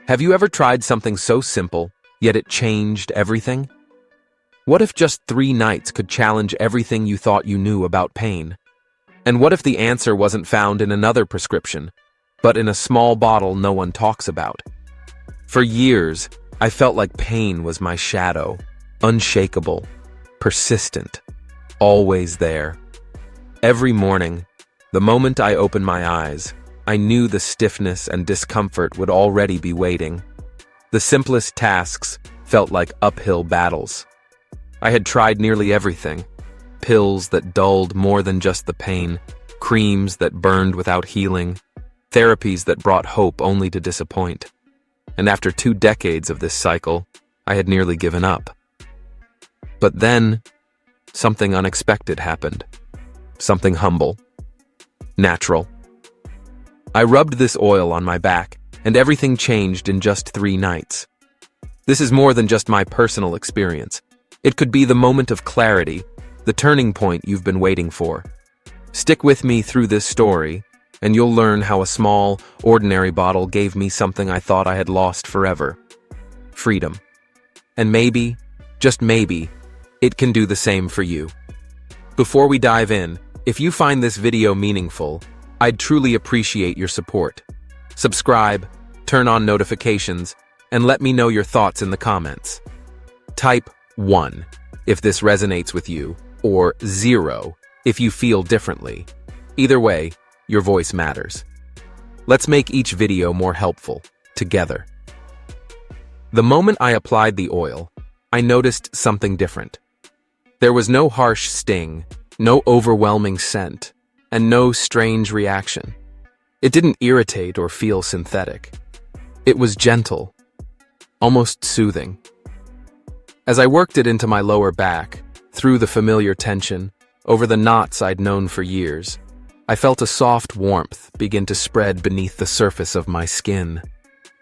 Have you ever tried something so simple, yet it changed everything? What if just 3 nights could challenge everything you thought you knew about pain? And what if the answer wasn't found in another prescription, but in a small bottle no one talks about? For years, I felt like pain was my shadow, unshakable, persistent, always there. Every morning, the moment I opened my eyes, I knew the stiffness and discomfort would already be waiting. The simplest tasks felt like uphill battles. I had tried nearly everything. Pills that dulled more than just the pain, creams that burned without healing, therapies that brought hope only to disappoint. And after 2 decades of this cycle, I had nearly given up. But then, something unexpected happened. Something humble. Natural. I rubbed this oil on my back, and everything changed in just 3 nights. This is more than just my personal experience. It could be the moment of clarity, the turning point you've been waiting for. Stick with me through this story, and you'll learn how a small, ordinary bottle gave me something I thought I had lost forever. Freedom. And maybe, just maybe, it can do the same for you. Before we dive in, if you find this video meaningful, I'd truly appreciate your support. Subscribe, turn on notifications, and let me know your thoughts in the comments. Type 1 if this resonates with you, or 0 if you feel differently. Either way, your voice matters. Let's make each video more helpful, together. The moment I applied the oil, I noticed something different. There was no harsh sting, no overwhelming scent, and no strange reaction. It didn't irritate or feel synthetic. It was gentle, almost soothing. As I worked it into my lower back, through the familiar tension, over the knots I'd known for years, I felt a soft warmth begin to spread beneath the surface of my skin.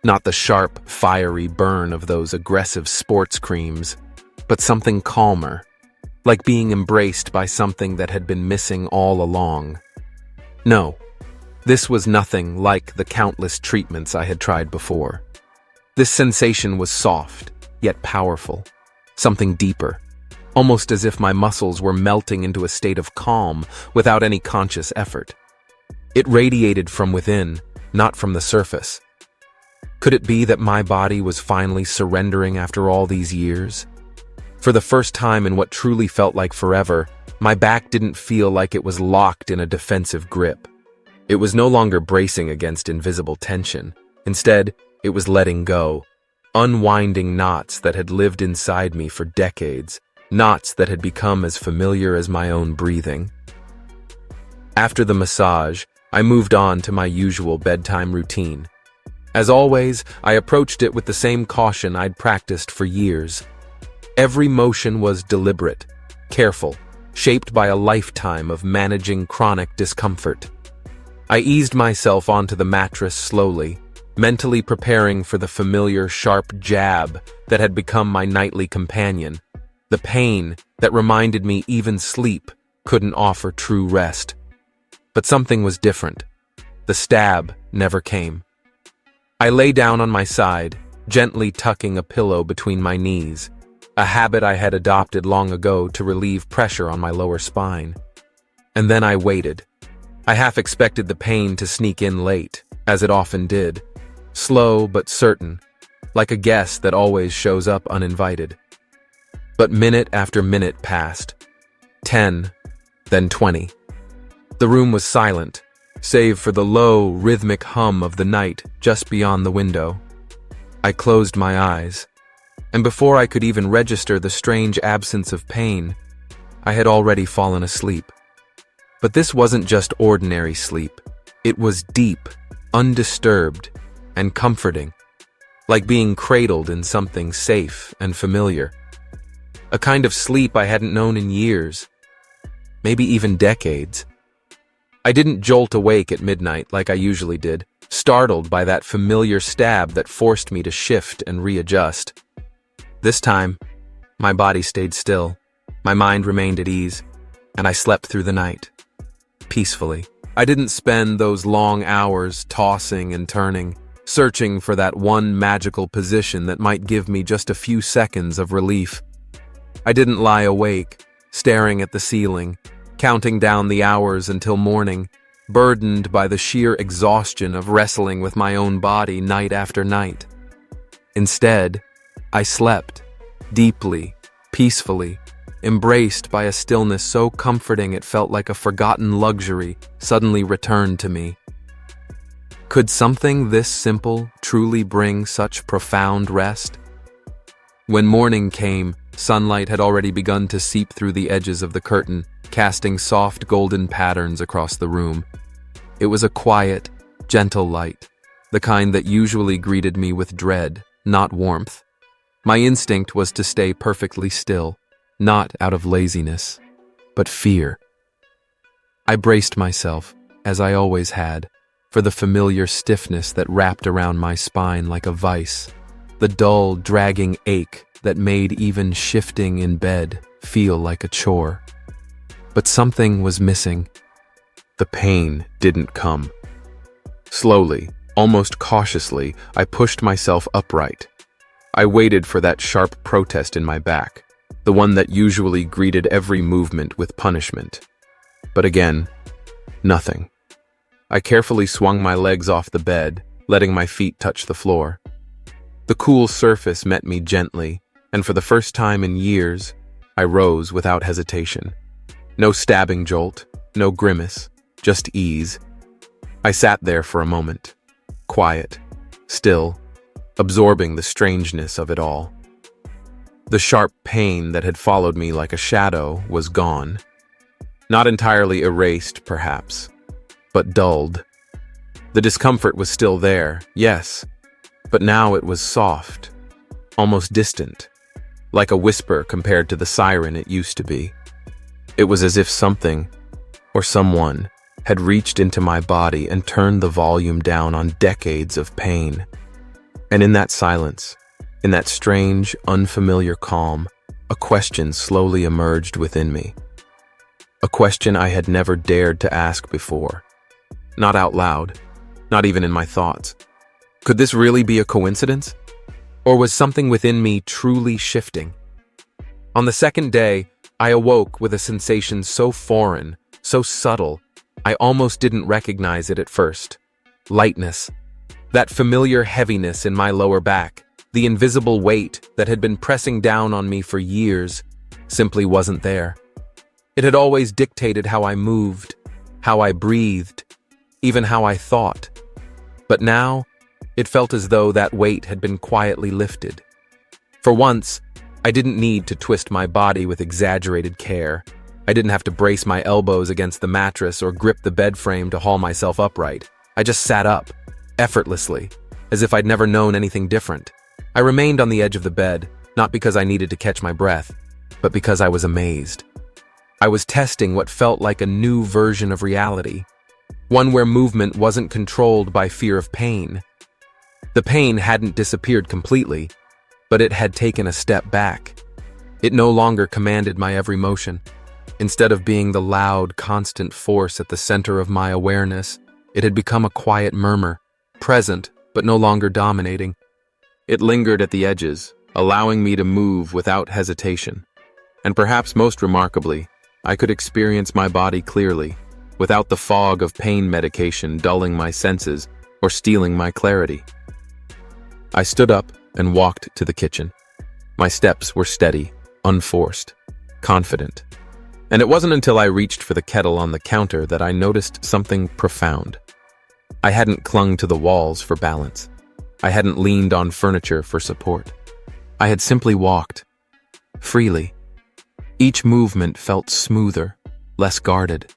Not the sharp, fiery burn of those aggressive sports creams, but something calmer, like being embraced by something that had been missing all along. No, this was nothing like the countless treatments I had tried before. This sensation was soft, yet powerful, something deeper, almost as if my muscles were melting into a state of calm without any conscious effort. It radiated from within, not from the surface. Could it be that my body was finally surrendering after all these years? For the first time in what truly felt like forever, my back didn't feel like it was locked in a defensive grip. It was no longer bracing against invisible tension. Instead, it was letting go, unwinding knots that had lived inside me for decades, knots that had become as familiar as my own breathing. After the massage, I moved on to my usual bedtime routine. As always, I approached it with the same caution I'd practiced for years. Every motion was deliberate, careful, shaped by a lifetime of managing chronic discomfort. I eased myself onto the mattress slowly, mentally preparing for the familiar sharp jab that had become my nightly companion, the pain that reminded me even sleep couldn't offer true rest. But something was different. The stab never came. I lay down on my side, gently tucking a pillow between my knees, a habit I had adopted long ago to relieve pressure on my lower spine. And then I waited. I half expected the pain to sneak in late, as it often did, slow but certain, like a guest that always shows up uninvited. But minute after minute passed. 10, then 20. The room was silent, save for the low, rhythmic hum of the night just beyond the window. I closed my eyes, and before I could even register the strange absence of pain, I had already fallen asleep. But this wasn't just ordinary sleep. It was deep, undisturbed, and comforting, like being cradled in something safe and familiar. A kind of sleep I hadn't known in years, maybe even decades. I didn't jolt awake at midnight like I usually did, startled by that familiar stab that forced me to shift and readjust. This time, my body stayed still, My mind remained at ease, and I slept through the night, peacefully. I didn't spend those long hours tossing and turning, searching for that one magical position that might give me just a few seconds of relief. I didn't lie awake, staring at the ceiling, counting down the hours until morning, burdened by the sheer exhaustion of wrestling with my own body night after night. Instead, I slept, deeply, peacefully, embraced by a stillness so comforting it felt like a forgotten luxury suddenly returned to me. Could something this simple truly bring such profound rest? When morning came, sunlight had already begun to seep through the edges of the curtain, casting soft golden patterns across the room. It was a quiet, gentle light, the kind that usually greeted me with dread, not warmth. My instinct was to stay perfectly still, not out of laziness, but fear. I braced myself, as I always had, for the familiar stiffness that wrapped around my spine like a vice, the dull, dragging ache that made even shifting in bed feel like a chore. But something was missing. The pain didn't come. Slowly, almost cautiously, I pushed myself upright. I waited for that sharp protest in my back, the one that usually greeted every movement with punishment. But again, nothing. I carefully swung my legs off the bed, letting my feet touch the floor. The cool surface met me gently, and for the first time in years, I rose without hesitation. No stabbing jolt, no grimace, just ease. I sat there for a moment, quiet, still, absorbing the strangeness of it all. The sharp pain that had followed me like a shadow was gone. Not entirely erased, perhaps, but dulled. The discomfort was still there, yes, but now it was soft, almost distant, like a whisper compared to the siren it used to be. It was as if something, or someone, had reached into my body and turned the volume down on decades of pain. And in that silence, in that strange, unfamiliar calm, a question slowly emerged within me. A question I had never dared to ask before. Not out loud, not even in my thoughts. Could this really be a coincidence? Or was something within me truly shifting? On the second day, I awoke with a sensation so foreign, so subtle, I almost didn't recognize it at first. Lightness. That familiar heaviness in my lower back, the invisible weight that had been pressing down on me for years, simply wasn't there. It had always dictated how I moved, how I breathed, even how I thought. But now, it felt as though that weight had been quietly lifted. For once, I didn't need to twist my body with exaggerated care. I didn't have to brace my elbows against the mattress or grip the bed frame to haul myself upright. I just sat up, effortlessly, as if I'd never known anything different. I remained on the edge of the bed, not because I needed to catch my breath, but because I was amazed. I was testing what felt like a new version of reality, one where movement wasn't controlled by fear of pain. The pain hadn't disappeared completely, but it had taken a step back. It no longer commanded my every motion. Instead of being the loud, constant force at the center of my awareness, it had become a quiet murmur, present but no longer dominating. It lingered at the edges, allowing me to move without hesitation. And perhaps most remarkably, I could experience my body clearly, without the fog of pain medication dulling my senses or stealing my clarity. I stood up and walked to the kitchen. My steps were steady, unforced, confident. And it wasn't until I reached for the kettle on the counter that I noticed something profound. I hadn't clung to the walls for balance. I hadn't leaned on furniture for support. I had simply walked, freely. Each movement felt smoother, less guarded.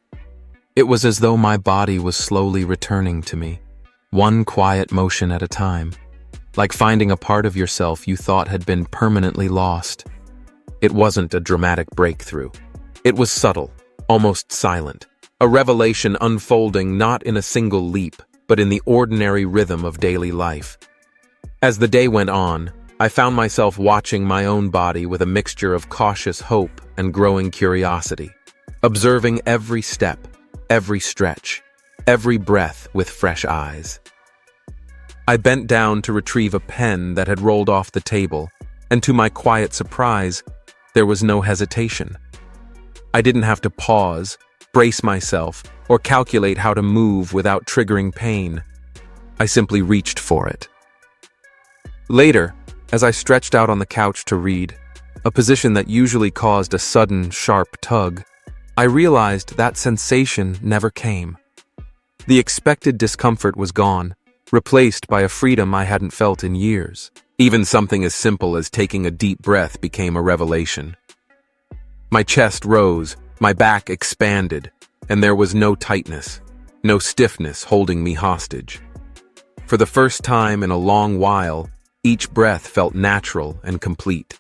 It was as though my body was slowly returning to me, one quiet motion at a time, like finding a part of yourself you thought had been permanently lost. It wasn't a dramatic breakthrough. It was subtle, almost silent, a revelation unfolding not in a single leap, but in the ordinary rhythm of daily life. As the day went on, I found myself watching my own body with a mixture of cautious hope and growing curiosity, observing every step, every stretch, every breath with fresh eyes. I bent down to retrieve a pen that had rolled off the table, and to my quiet surprise, there was no hesitation. I didn't have to pause, brace myself, or calculate how to move without triggering pain. I simply reached for it. Later, as I stretched out on the couch to read, a position that usually caused a sudden, sharp tug, I realized that sensation never came. The expected discomfort was gone, replaced by a freedom I hadn't felt in years. Even something as simple as taking a deep breath became a revelation. My chest rose, my back expanded, and there was no tightness, no stiffness holding me hostage. For the first time in a long while, each breath felt natural and complete.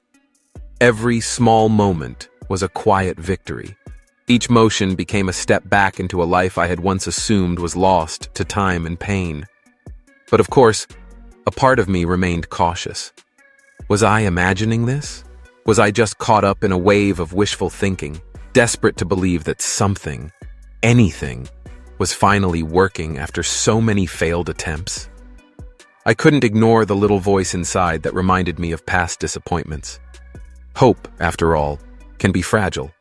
Every small moment was a quiet victory. Each motion became a step back into a life I had once assumed was lost to time and pain. But of course, a part of me remained cautious. Was I imagining this? Was I just caught up in a wave of wishful thinking, desperate to believe that something, anything, was finally working after so many failed attempts? I couldn't ignore the little voice inside that reminded me of past disappointments. Hope, after all, can be fragile,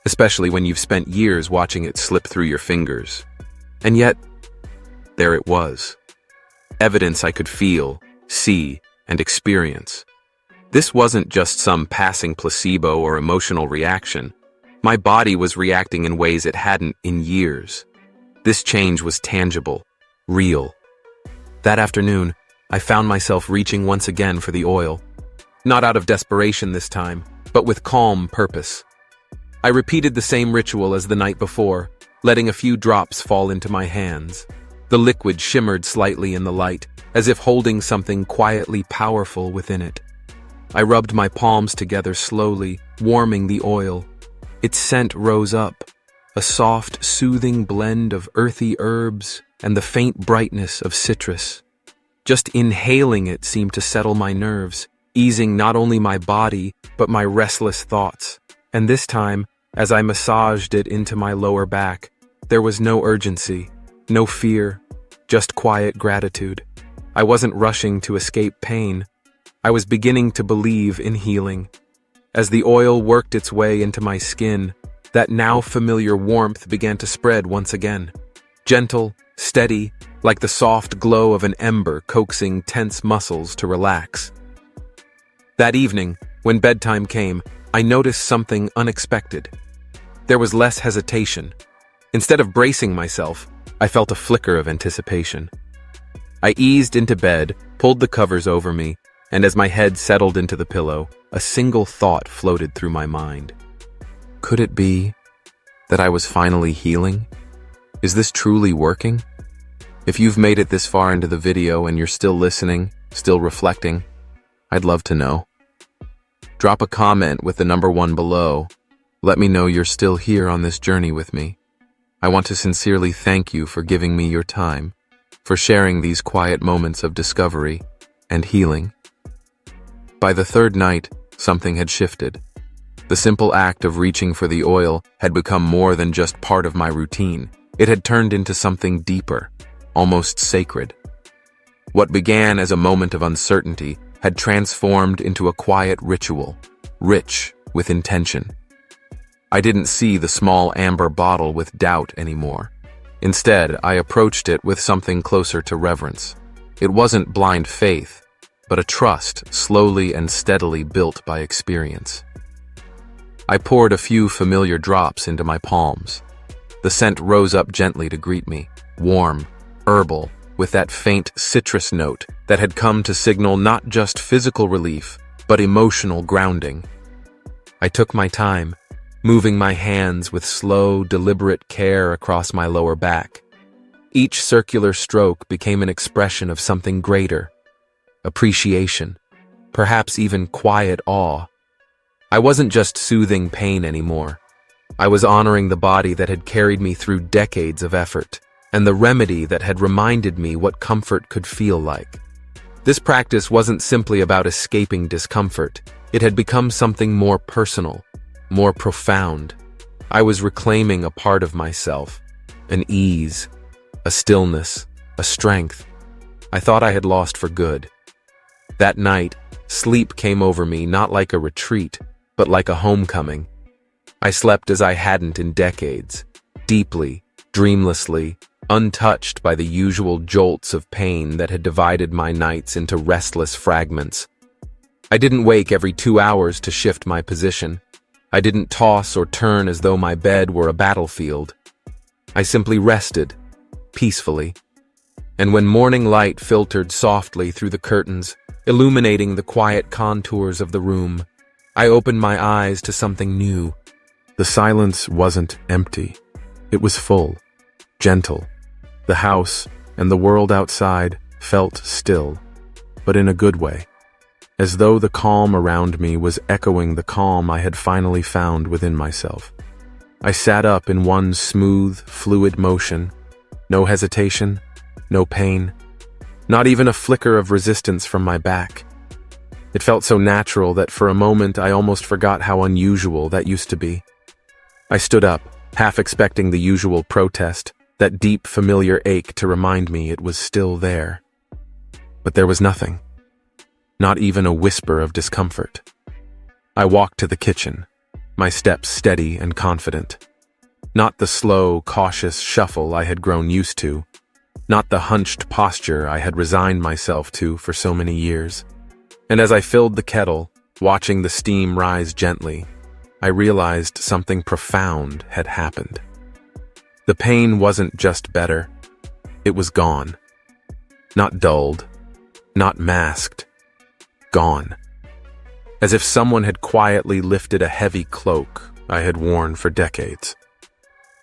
especially when you've spent years watching it slip through your fingers. And yet, there it was. Evidence I could feel, see, and experience. This wasn't just some passing placebo or emotional reaction. My body was reacting in ways it hadn't in years. This change was tangible, real. That afternoon, I found myself reaching once again for the oil. Not out of desperation this time, but with calm purpose. I repeated the same ritual as the night before, letting a few drops fall into my hands. The liquid shimmered slightly in the light, as if holding something quietly powerful within it. I rubbed my palms together slowly, warming the oil. Its scent rose up, a soft, soothing blend of earthy herbs and the faint brightness of citrus. Just inhaling it seemed to settle my nerves, easing not only my body, but my restless thoughts. And this time, as I massaged it into my lower back, there was no urgency, no fear, just quiet gratitude. I wasn't rushing to escape pain. I was beginning to believe in healing. As the oil worked its way into my skin, that now familiar warmth began to spread once again. Gentle, steady, like the soft glow of an ember coaxing tense muscles to relax. That evening, when bedtime came, I noticed something unexpected. There was less hesitation. Instead of bracing myself, I felt a flicker of anticipation. I eased into bed, pulled the covers over me, and as my head settled into the pillow, a single thought floated through my mind. Could it be that I was finally healing? Is this truly working? If you've made it this far into the video and you're still listening, still reflecting, I'd love to know. Drop a comment with the number 1 below. Let me know you're still here on this journey with me. I want to sincerely thank you for giving me your time, for sharing these quiet moments of discovery and healing. By the third night, something had shifted. The simple act of reaching for the oil had become more than just part of my routine. It had turned into something deeper, almost sacred. What began as a moment of uncertainty had transformed into a quiet ritual, rich with intention. I didn't see the small amber bottle with doubt anymore. Instead, I approached it with something closer to reverence. It wasn't blind faith, but a trust slowly and steadily built by experience. I poured a few familiar drops into my palms. The scent rose up gently to greet me, warm, herbal, with that faint citrus note that had come to signal not just physical relief, but emotional grounding. I took my time, moving my hands with slow, deliberate care across my lower back. Each circular stroke became an expression of something greater, appreciation, perhaps even quiet awe. I wasn't just soothing pain anymore. I was honoring the body that had carried me through decades of effort, and the remedy that had reminded me what comfort could feel like. This practice wasn't simply about escaping discomfort. It had become something more personal, more profound. I was reclaiming a part of myself, an ease, a stillness, a strength I thought I had lost for good. That night, sleep came over me not like a retreat, but like a homecoming. I slept as I hadn't in decades, deeply, dreamlessly, untouched by the usual jolts of pain that had divided my nights into restless fragments. I didn't wake every 2 hours to shift my position. I didn't toss or turn as though my bed were a battlefield. I simply rested, peacefully. And when morning light filtered softly through the curtains, illuminating the quiet contours of the room, I opened my eyes to something new. The silence wasn't empty. It was full, gentle. The house and the world outside felt still, but in a good way, as though the calm around me was echoing the calm I had finally found within myself. I sat up in one smooth, fluid motion, no hesitation, no pain, not even a flicker of resistance from my back. It felt so natural that for a moment I almost forgot how unusual that used to be. I stood up, half expecting the usual protest, that deep, familiar ache to remind me it was still there. But there was nothing. Not even a whisper of discomfort. I walked to the kitchen, my steps steady and confident. Not the slow, cautious shuffle I had grown used to, not the hunched posture I had resigned myself to for so many years. And as I filled the kettle, watching the steam rise gently, I realized something profound had happened. The pain wasn't just better, it was gone. Not dulled, not masked, gone. As if someone had quietly lifted a heavy cloak I had worn for decades.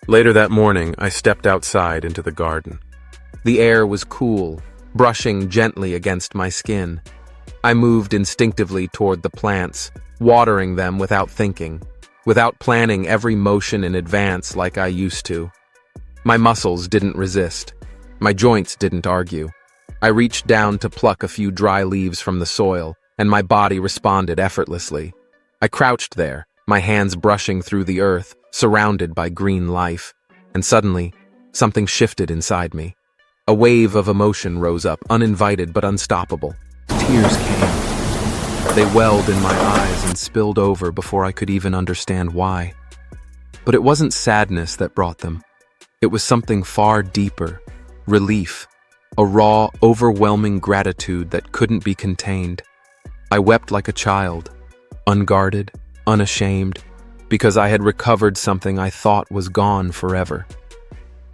Later that morning, I stepped outside into the garden. The air was cool, brushing gently against my skin. I moved instinctively toward the plants, watering them without thinking, without planning every motion in advance like I used to. My muscles didn't resist. My joints didn't argue. I reached down to pluck a few dry leaves from the soil, and my body responded effortlessly. I crouched there, my hands brushing through the earth, surrounded by green life, and suddenly, something shifted inside me. A wave of emotion rose up, uninvited but unstoppable. Tears came. They welled in my eyes and spilled over before I could even understand why. But it wasn't sadness that brought them. It was something far deeper, relief, a raw, overwhelming gratitude that couldn't be contained. I wept like a child, unguarded, unashamed, because I had recovered something I thought was gone forever.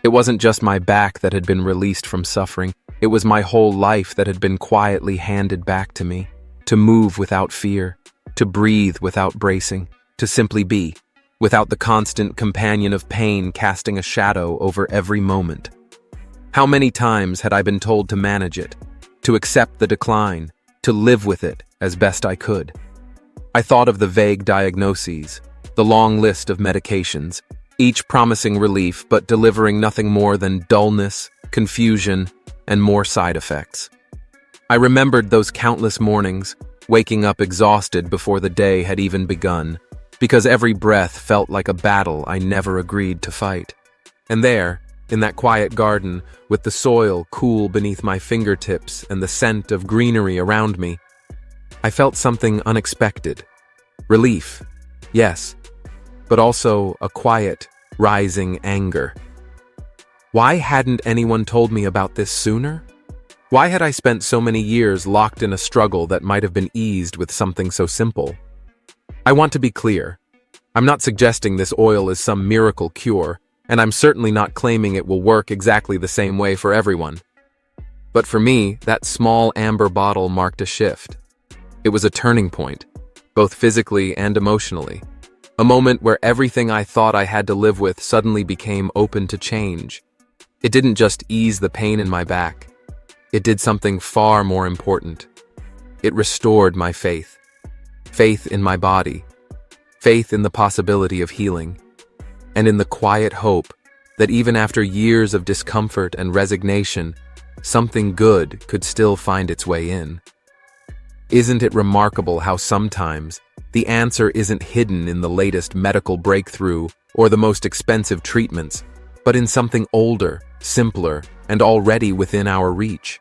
It wasn't just my back that had been released from suffering, it was my whole life that had been quietly handed back to me, to move without fear, to breathe without bracing, to simply be, without the constant companion of pain casting a shadow over every moment. How many times had I been told to manage it, to accept the decline, to live with it as best I could? I thought of the vague diagnoses, the long list of medications, each promising relief but delivering nothing more than dullness, confusion, and more side effects. I remembered those countless mornings, waking up exhausted before the day had even begun, because every breath felt like a battle I never agreed to fight. And there, in that quiet garden, with the soil cool beneath my fingertips and the scent of greenery around me, I felt something unexpected. Relief, yes, but also a quiet, rising anger. Why hadn't anyone told me about this sooner? Why had I spent so many years locked in a struggle that might have been eased with something so simple? I want to be clear. I'm not suggesting this oil is some miracle cure, and I'm certainly not claiming it will work exactly the same way for everyone. But for me, that small amber bottle marked a shift. It was a turning point, both physically and emotionally. A moment where everything I thought I had to live with suddenly became open to change. It didn't just ease the pain in my back. It did something far more important. It restored my faith. Faith in my body. Faith in the possibility of healing. And in the quiet hope that even after years of discomfort and resignation, something good could still find its way in. Isn't it remarkable how sometimes the answer isn't hidden in the latest medical breakthrough or the most expensive treatments, but in something older, simpler, and already within our reach?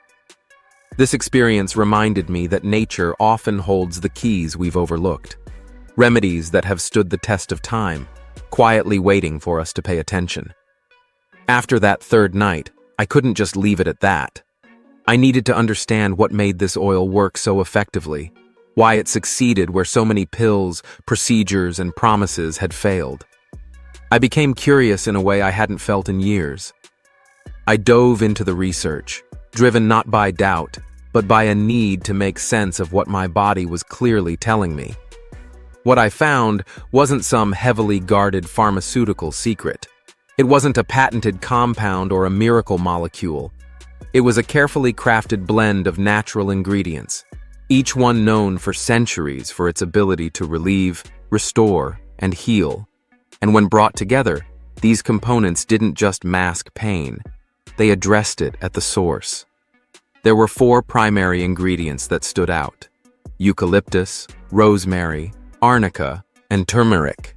This experience reminded me that nature often holds the keys we've overlooked, remedies that have stood the test of time, quietly waiting for us to pay attention. After that third night, I couldn't just leave it at that. I needed to understand what made this oil work so effectively, why it succeeded where so many pills, procedures, and promises had failed. I became curious in a way I hadn't felt in years. I dove into the research, driven not by doubt, but by a need to make sense of what my body was clearly telling me. What I found wasn't some heavily guarded pharmaceutical secret. It wasn't a patented compound or a miracle molecule. It was a carefully crafted blend of natural ingredients, each one known for centuries for its ability to relieve, restore, and heal. And when brought together, these components didn't just mask pain, they addressed it at the source. There were 4 primary ingredients that stood out: eucalyptus, rosemary, arnica, and turmeric.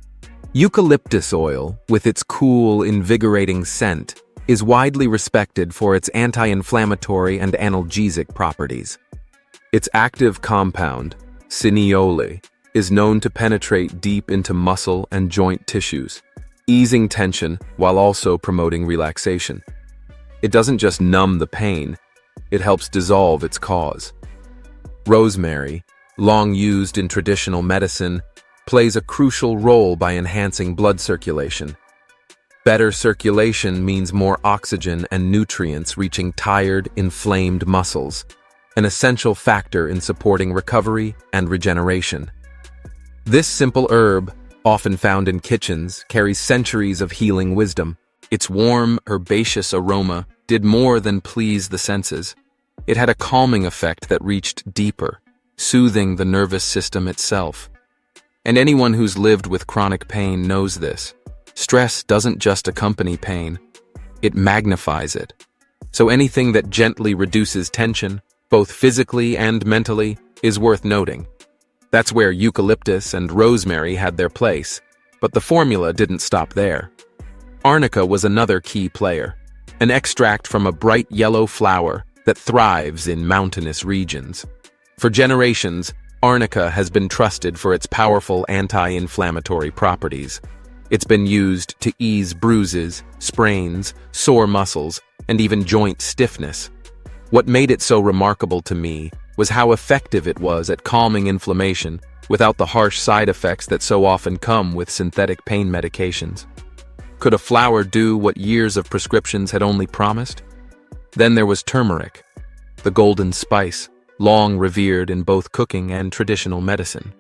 Eucalyptus oil, with its cool, invigorating scent, is widely respected for its anti-inflammatory and analgesic properties. Its active compound, cineole, is known to penetrate deep into muscle and joint tissues, easing tension while also promoting relaxation. It doesn't just numb the pain, it helps dissolve its cause. Rosemary, long used in traditional medicine, plays a crucial role by enhancing blood circulation. Better circulation means more oxygen and nutrients reaching tired, inflamed muscles, an essential factor in supporting recovery and regeneration. This simple herb, often found in kitchens, carries centuries of healing wisdom. Its warm, herbaceous aroma did more than please the senses. It had a calming effect that reached deeper, soothing the nervous system itself. And anyone who's lived with chronic pain knows this. Stress doesn't just accompany pain, it magnifies it. So anything that gently reduces tension, both physically and mentally, is worth noting. That's where eucalyptus and rosemary had their place, but the formula didn't stop there. Arnica was another key player, an extract from a bright yellow flower that thrives in mountainous regions. For generations, arnica has been trusted for its powerful anti-inflammatory properties. It's been used to ease bruises, sprains, sore muscles, and even joint stiffness. What made it so remarkable to me was how effective it was at calming inflammation without the harsh side effects that so often come with synthetic pain medications. Could a flower do what years of prescriptions had only promised? Then there was turmeric, the golden spice, long revered in both cooking and traditional medicine.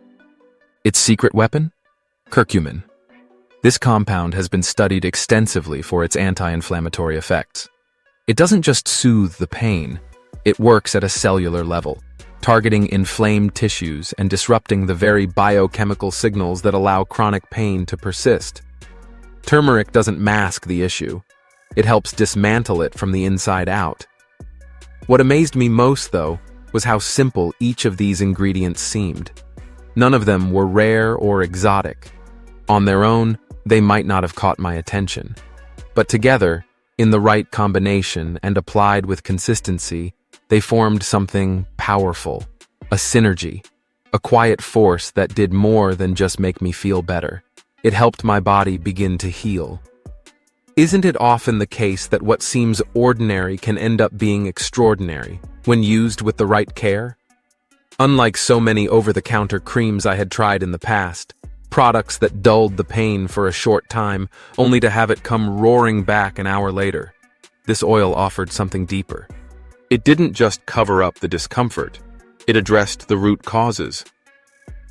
Its secret weapon? Curcumin. This compound has been studied extensively for its anti-inflammatory effects. It doesn't just soothe the pain, it works at a cellular level, targeting inflamed tissues and disrupting the very biochemical signals that allow chronic pain to persist. Turmeric doesn't mask the issue, it helps dismantle it from the inside out. What amazed me most, though, was how simple each of these ingredients seemed. None of them were rare or exotic. On their own, they might not have caught my attention. But together, in the right combination and applied with consistency, they formed something powerful, a synergy, a quiet force that did more than just make me feel better. It helped my body begin to heal. Isn't it often the case that what seems ordinary can end up being extraordinary when used with the right care? Unlike so many over-the-counter creams I had tried in the past, products that dulled the pain for a short time, only to have it come roaring back an hour later, this oil offered something deeper. It didn't just cover up the discomfort, it addressed the root causes.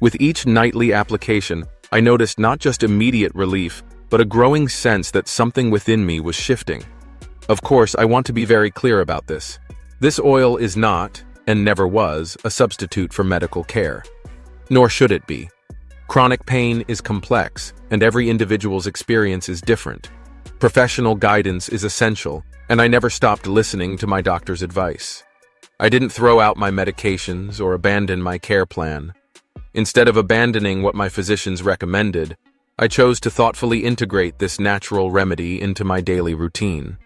With each nightly application, I noticed not just immediate relief, but a growing sense that something within me was shifting. Of course, I want to be very clear about this. This oil is not, and never was, a substitute for medical care. Nor should it be. Chronic pain is complex, and every individual's experience is different. Professional guidance is essential, and I never stopped listening to my doctor's advice. I didn't throw out my medications or abandon my care plan. Instead of abandoning what my physicians recommended, I chose to thoughtfully integrate this natural remedy into my daily routine.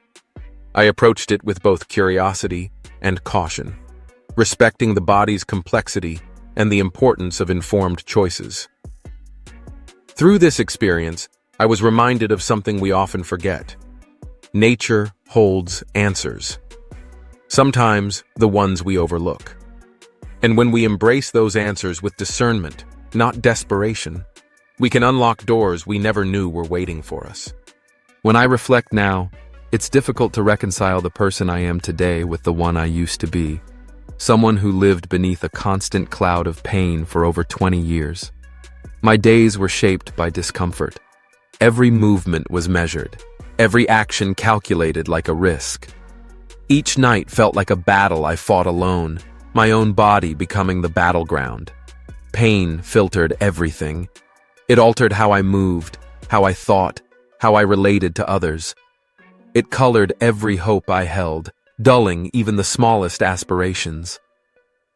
I approached it with both curiosity and caution, respecting the body's complexity and the importance of informed choices. Through this experience, I was reminded of something we often forget. Nature holds answers. Sometimes the ones we overlook. And when we embrace those answers with discernment, not desperation, we can unlock doors we never knew were waiting for us. When I reflect now, it's difficult to reconcile the person I am today with the one I used to be, someone who lived beneath a constant cloud of pain for over 20 years. My days were shaped by discomfort. Every movement was measured, every action calculated like a risk. Each night felt like a battle I fought alone, my own body becoming the battleground. Pain filtered everything. It altered how I moved, how I thought, how I related to others. It colored every hope I held, dulling even the smallest aspirations.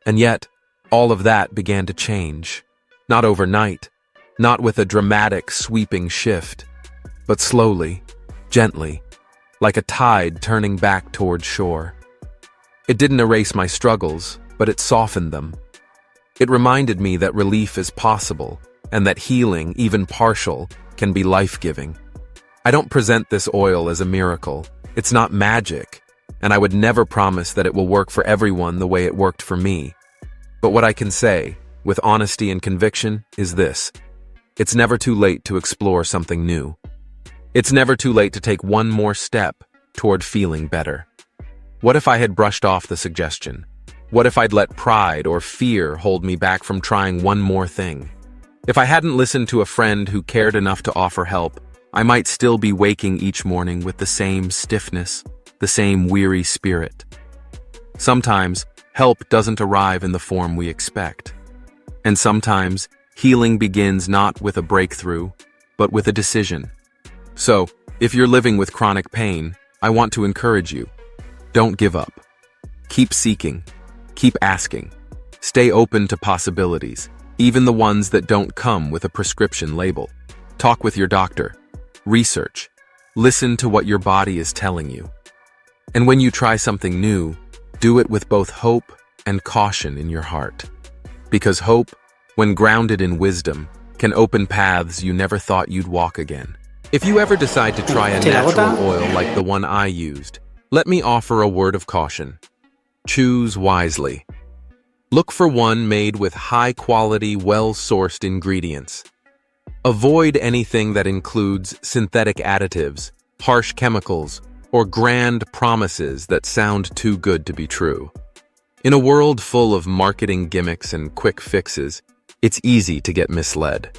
And yet, all of that began to change. Not overnight, not with a dramatic, sweeping shift, but slowly, gently, like a tide turning back toward shore. It didn't erase my struggles, but it softened them. It reminded me that relief is possible, and that healing, even partial, can be life-giving. I don't present this oil as a miracle. It's not magic, and I would never promise that it will work for everyone the way it worked for me. But what I can say, with honesty and conviction, is this. It's never too late to explore something new. It's never too late to take one more step toward feeling better. What if I had brushed off the suggestion? What if I'd let pride or fear hold me back from trying one more thing? If I hadn't listened to a friend who cared enough to offer help, I might still be waking each morning with the same stiffness, the same weary spirit. Sometimes, help doesn't arrive in the form we expect. And sometimes, healing begins not with a breakthrough, but with a decision. So, if you're living with chronic pain, I want to encourage you. Don't give up. Keep seeking. Keep asking. Stay open to possibilities, even the ones that don't come with a prescription label. Talk with your doctor. Research. Listen to what your body is telling you. And when you try something new, do it with both hope and caution in your heart. Because hope, when grounded in wisdom, can open paths you never thought you'd walk again. If you ever decide to try a natural oil like the one I used, let me offer a word of caution. Choose wisely. Look for one made with high-quality, well-sourced ingredients. Avoid anything that includes synthetic additives, harsh chemicals, or grand promises that sound too good to be true. In a world full of marketing gimmicks and quick fixes, it's easy to get misled.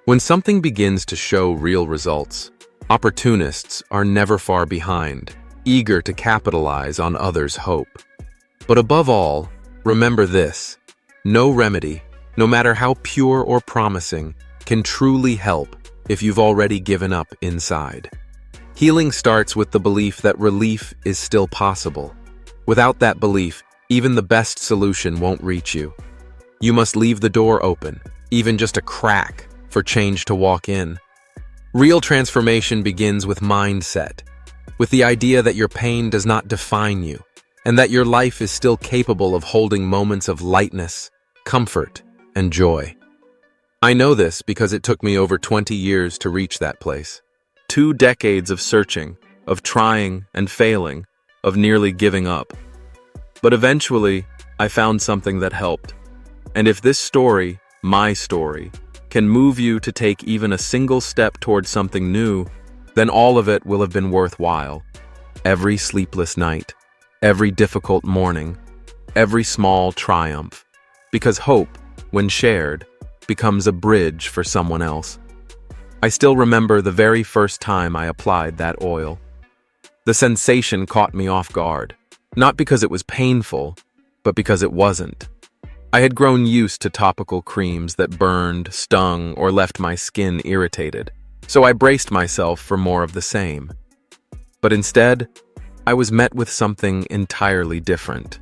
When something begins to show real results, opportunists are never far behind, eager to capitalize on others' hope. But above all, remember this: no remedy, no matter how pure or promising, can truly help if you've already given up inside. Healing starts with the belief that relief is still possible. Without that belief, even the best solution won't reach you. You must leave the door open, even just a crack, for change to walk in. Real transformation begins with mindset, with the idea that your pain does not define you, and that your life is still capable of holding moments of lightness, comfort, and joy. I know this because it took me over 20 years to reach that place. 2 decades of searching, of trying and failing, of nearly giving up. But eventually, I found something that helped. And if this story, my story, can move you to take even a single step towards something new, then all of it will have been worthwhile. Every sleepless night, every difficult morning, every small triumph. Because hope, when shared, becomes a bridge for someone else. I still remember the very first time I applied that oil. The sensation caught me off guard, not because it was painful, but because it wasn't. I had grown used to topical creams that burned, stung, or left my skin irritated, so I braced myself for more of the same. But instead, I was met with something entirely different.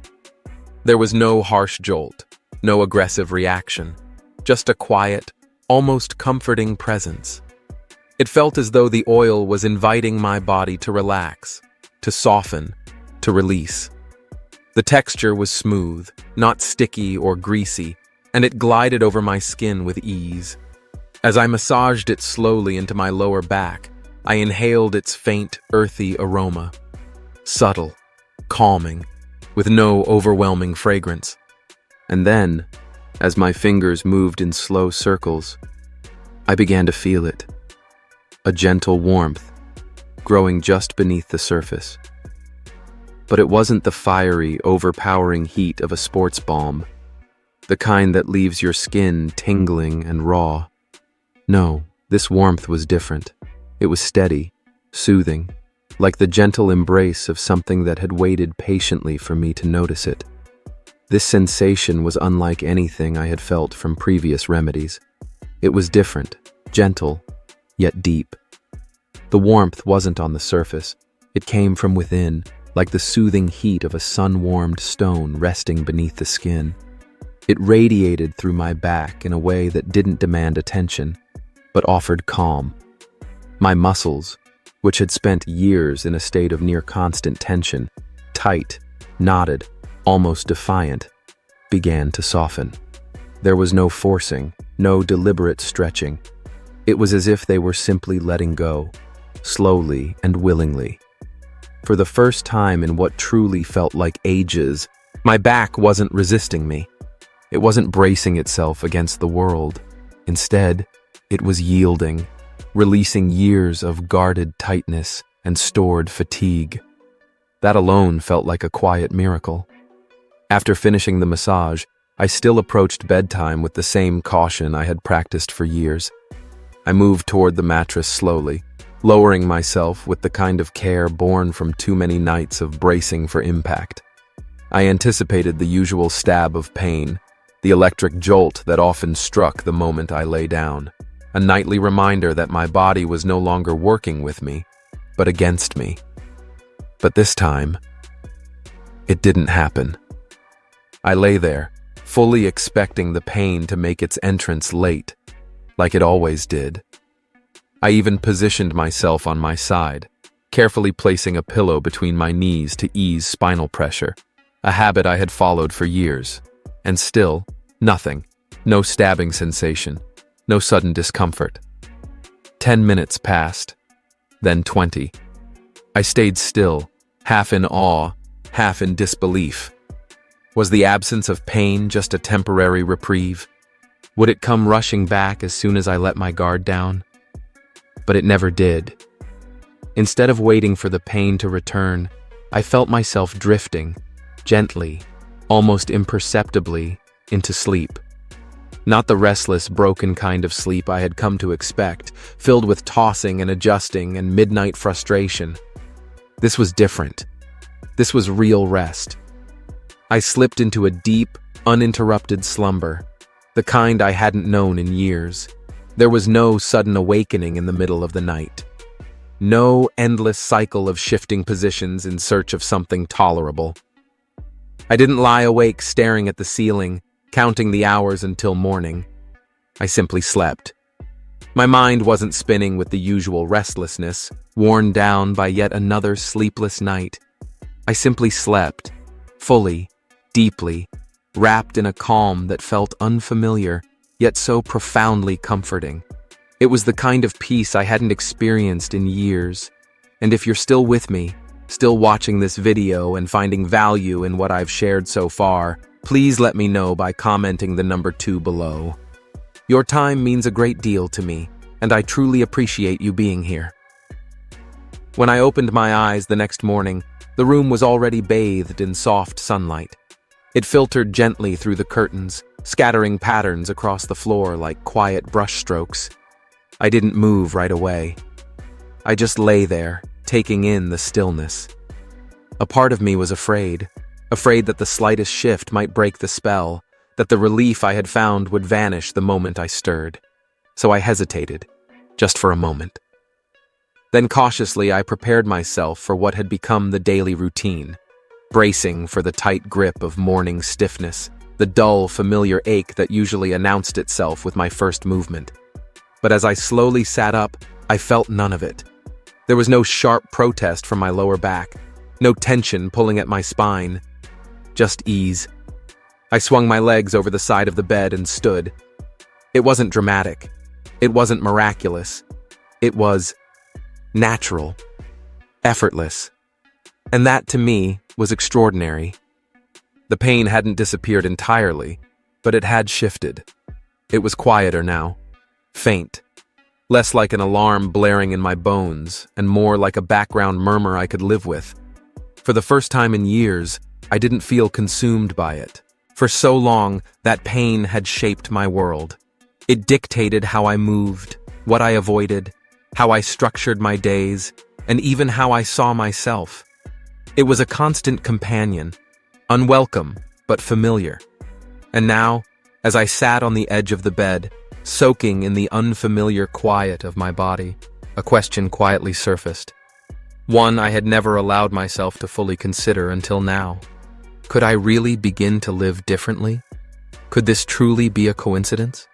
There was no harsh jolt, no aggressive reaction, just a quiet, almost comforting presence. It felt as though the oil was inviting my body to relax, to soften, to release. The texture was smooth, not sticky or greasy, and it glided over my skin with ease. As I massaged it slowly into my lower back, I inhaled its faint, earthy aroma. Subtle, calming, with no overwhelming fragrance. And then, as my fingers moved in slow circles, I began to feel it. A gentle warmth, growing just beneath the surface. But it wasn't the fiery, overpowering heat of a sports balm, the kind that leaves your skin tingling and raw. No, this warmth was different. It was steady, soothing, like the gentle embrace of something that had waited patiently for me to notice it. This sensation was unlike anything I had felt from previous remedies. It was different, gentle, yet deep. The warmth wasn't on the surface. It came from within, like the soothing heat of a sun-warmed stone resting beneath the skin. It radiated through my back in a way that didn't demand attention, but offered calm. My muscles, which had spent years in a state of near-constant tension, tight, knotted, almost defiant, began to soften. There was no forcing, no deliberate stretching. It was as if they were simply letting go, slowly and willingly. For the first time in what truly felt like ages, my back wasn't resisting me. It wasn't bracing itself against the world. Instead, it was yielding, releasing years of guarded tightness and stored fatigue. That alone felt like a quiet miracle. After finishing the massage, I still approached bedtime with the same caution I had practiced for years. I moved toward the mattress slowly, lowering myself with the kind of care born from too many nights of bracing for impact. I anticipated the usual stab of pain, the electric jolt that often struck the moment I lay down, a nightly reminder that my body was no longer working with me, but against me. But this time, it didn't happen. I lay there, fully expecting the pain to make its entrance late, like it always did. I even positioned myself on my side, carefully placing a pillow between my knees to ease spinal pressure, a habit I had followed for years. And still, nothing. No stabbing sensation, no sudden discomfort. 10 minutes passed, then 20. I stayed still, half in awe, half in disbelief. Was the absence of pain just a temporary reprieve? Would it come rushing back as soon as I let my guard down? But it never did. Instead of waiting for the pain to return, I felt myself drifting, gently, almost imperceptibly, into sleep. Not the restless, broken kind of sleep I had come to expect, filled with tossing and adjusting and midnight frustration. This was different. This was real rest. I slipped into a deep, uninterrupted slumber, the kind I hadn't known in years. There was no sudden awakening in the middle of the night. No endless cycle of shifting positions in search of something tolerable. I didn't lie awake staring at the ceiling, counting the hours until morning. I simply slept. My mind wasn't spinning with the usual restlessness, worn down by yet another sleepless night. I simply slept, fully, deeply, wrapped in a calm that felt unfamiliar, yet so profoundly comforting. It was the kind of peace I hadn't experienced in years. And if you're still with me, still watching this video and finding value in what I've shared so far, please let me know by commenting the number 2 below. Your time means a great deal to me, and I truly appreciate you being here. When I opened my eyes the next morning, the room was already bathed in soft sunlight. It filtered gently through the curtains, scattering patterns across the floor like quiet brushstrokes. I didn't move right away. I just lay there, taking in the stillness. A part of me was afraid that the slightest shift might break the spell, that the relief I had found would vanish the moment I stirred. So I hesitated, just for a moment. Then cautiously I prepared myself for what had become the daily routine. bracing for the tight grip of morning stiffness, the dull, familiar ache that usually announced itself with my first movement. But as I slowly sat up, I felt none of it. There was no sharp protest from my lower back, no tension pulling at my spine, just ease. I swung my legs over the side of the bed and stood. It wasn't dramatic. It wasn't miraculous. It was natural, effortless. And that, to me, was extraordinary. The pain hadn't disappeared entirely, but it had shifted. It was quieter now, faint, less like an alarm blaring in my bones, and more like a background murmur I could live with. For the first time in years, I didn't feel consumed by it. For so long, that pain had shaped my world. It dictated how I moved, what I avoided, how I structured my days, and even how I saw myself. It was a constant companion, unwelcome but familiar. And now, as I sat on the edge of the bed, soaking in the unfamiliar quiet of my body, a question quietly surfaced. One I had never allowed myself to fully consider until now. Could I really begin to live differently? Could this truly be a coincidence?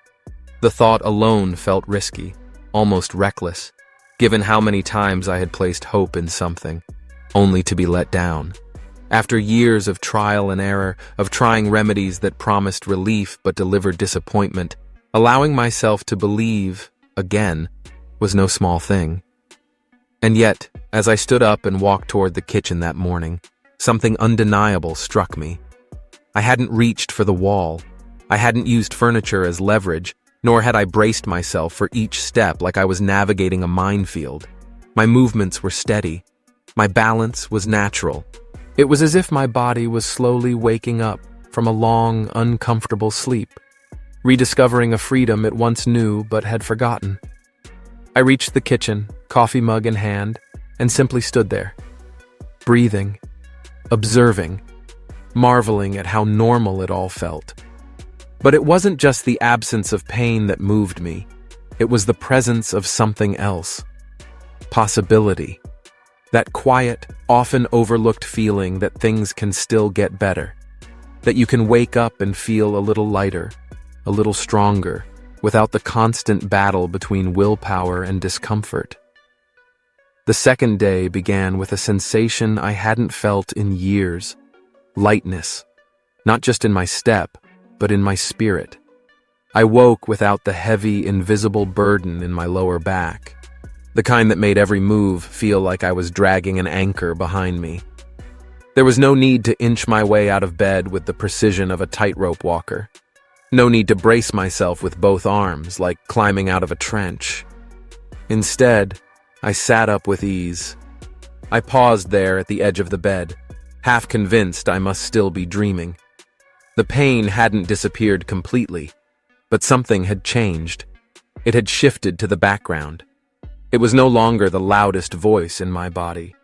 The thought alone felt risky, almost reckless, given how many times I had placed hope in something, only to be let down. After years of trial and error, of trying remedies that promised relief but delivered disappointment, allowing myself to believe, again, was no small thing. And yet, as I stood up and walked toward the kitchen that morning, something undeniable struck me. I hadn't reached for the wall. I hadn't used furniture as leverage, nor had I braced myself for each step like I was navigating a minefield. My movements were steady. My balance was natural. It was as if my body was slowly waking up from a long, uncomfortable sleep, rediscovering a freedom it once knew but had forgotten. I reached the kitchen, coffee mug in hand, and simply stood there, breathing, observing, marveling at how normal it all felt. But it wasn't just the absence of pain that moved me. It was the presence of something else. Possibility. That quiet, often overlooked feeling that things can still get better. That you can wake up and feel a little lighter, a little stronger, without the constant battle between willpower and discomfort. The second day began with a sensation I hadn't felt in years. Lightness. Not just in my step, but in my spirit. I woke without the heavy, invisible burden in my lower back. The kind that made every move feel like I was dragging an anchor behind me. There was no need to inch my way out of bed with the precision of a tightrope walker. No need to brace myself with both arms like climbing out of a trench. Instead, I sat up with ease. I paused there at the edge of the bed, half convinced I must still be dreaming. The pain hadn't disappeared completely, but something had changed. It had shifted to the background. It was no longer the loudest voice in my body.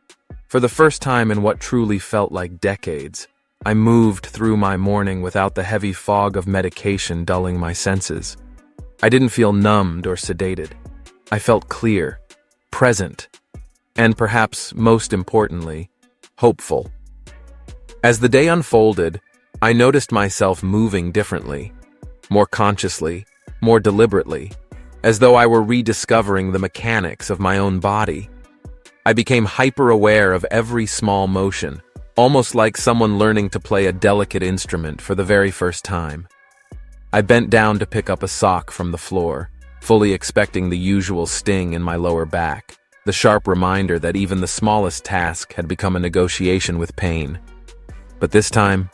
For the first time in what truly felt like decades, I moved through my morning without the heavy fog of medication dulling my senses. I didn't feel numbed or sedated. I felt clear, present, and perhaps most importantly, hopeful. As the day unfolded, I noticed myself moving differently, more consciously, more deliberately, as though I were rediscovering the mechanics of my own body. I became hyper-aware of every small motion, almost like someone learning to play a delicate instrument for the very first time. I bent down to pick up a sock from the floor, fully expecting the usual sting in my lower back, the sharp reminder that even the smallest task had become a negotiation with pain. But this time,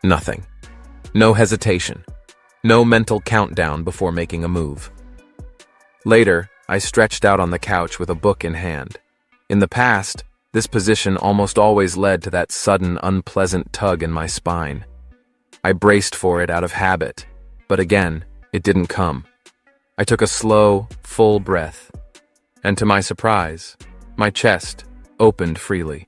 nothing. No hesitation. No mental countdown before making a move. Later, I stretched out on the couch with a book in hand. In the past, this position almost always led to that sudden, unpleasant tug in my spine. I braced for it out of habit, but again, it didn't come. I took a slow, full breath, and to my surprise, my chest opened freely.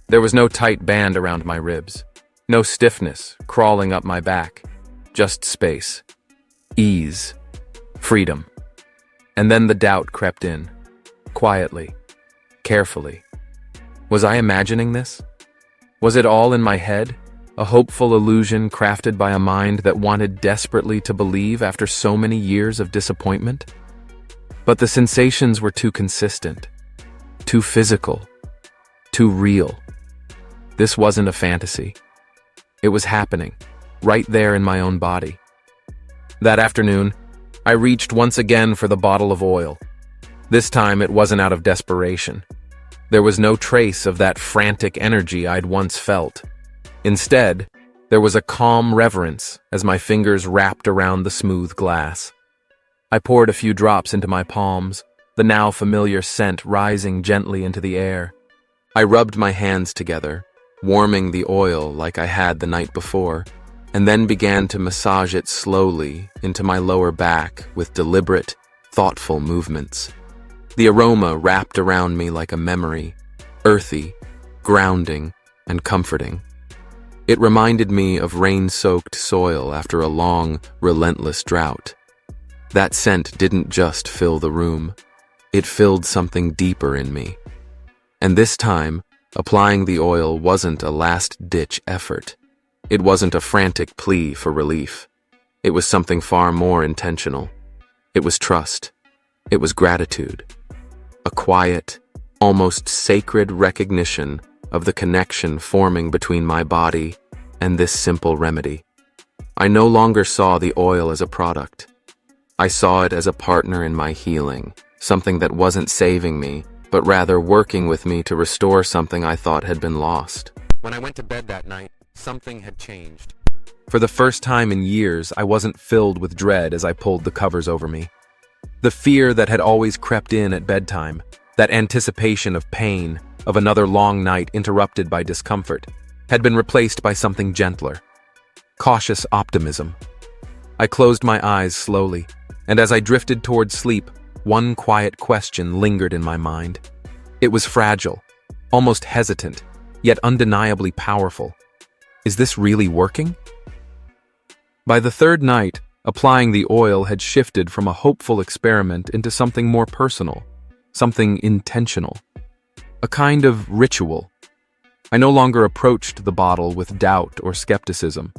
There was no tight band around my ribs, no stiffness crawling up my back, just space, ease, freedom. And then the doubt crept in, quietly, carefully. Was I imagining this? Was it all in my head? A hopeful illusion crafted by a mind that wanted desperately to believe after so many years of disappointment? But the sensations were too consistent, too physical, too real. This wasn't a fantasy. It was happening, right there in my own body. That afternoon, I reached once again for the bottle of oil. This time it wasn't out of desperation. There was no trace of that frantic energy I'd once felt. Instead, there was a calm reverence as my fingers wrapped around the smooth glass. I poured a few drops into my palms, the now familiar scent rising gently into the air. I rubbed my hands together, warming the oil like I had the night before, and then began to massage it slowly into my lower back with deliberate, thoughtful movements. The aroma wrapped around me like a memory, earthy, grounding, and comforting. It reminded me of rain-soaked soil after a long, relentless drought. That scent didn't just fill the room. It filled something deeper in me. And this time, applying the oil wasn't a last-ditch effort. It wasn't a frantic plea for relief. It was something far more intentional. It was trust. It was gratitude. A quiet, almost sacred recognition of the connection forming between my body and this simple remedy. I no longer saw the oil as a product. I saw it as a partner in my healing, something that wasn't saving me, but rather working with me to restore something I thought had been lost. When I went to bed that night, something had changed. For the first time in years, I wasn't filled with dread as I pulled the covers over me. The fear that had always crept in at bedtime, that anticipation of pain, of another long night interrupted by discomfort, had been replaced by something gentler. Cautious optimism. I closed my eyes slowly, and as I drifted toward sleep, one quiet question lingered in my mind. It was fragile, almost hesitant, yet undeniably powerful. Is this really working? By the third night, applying the oil had shifted from a hopeful experiment into something more personal, something intentional, a kind of ritual. I no longer approached the bottle with doubt or skepticism.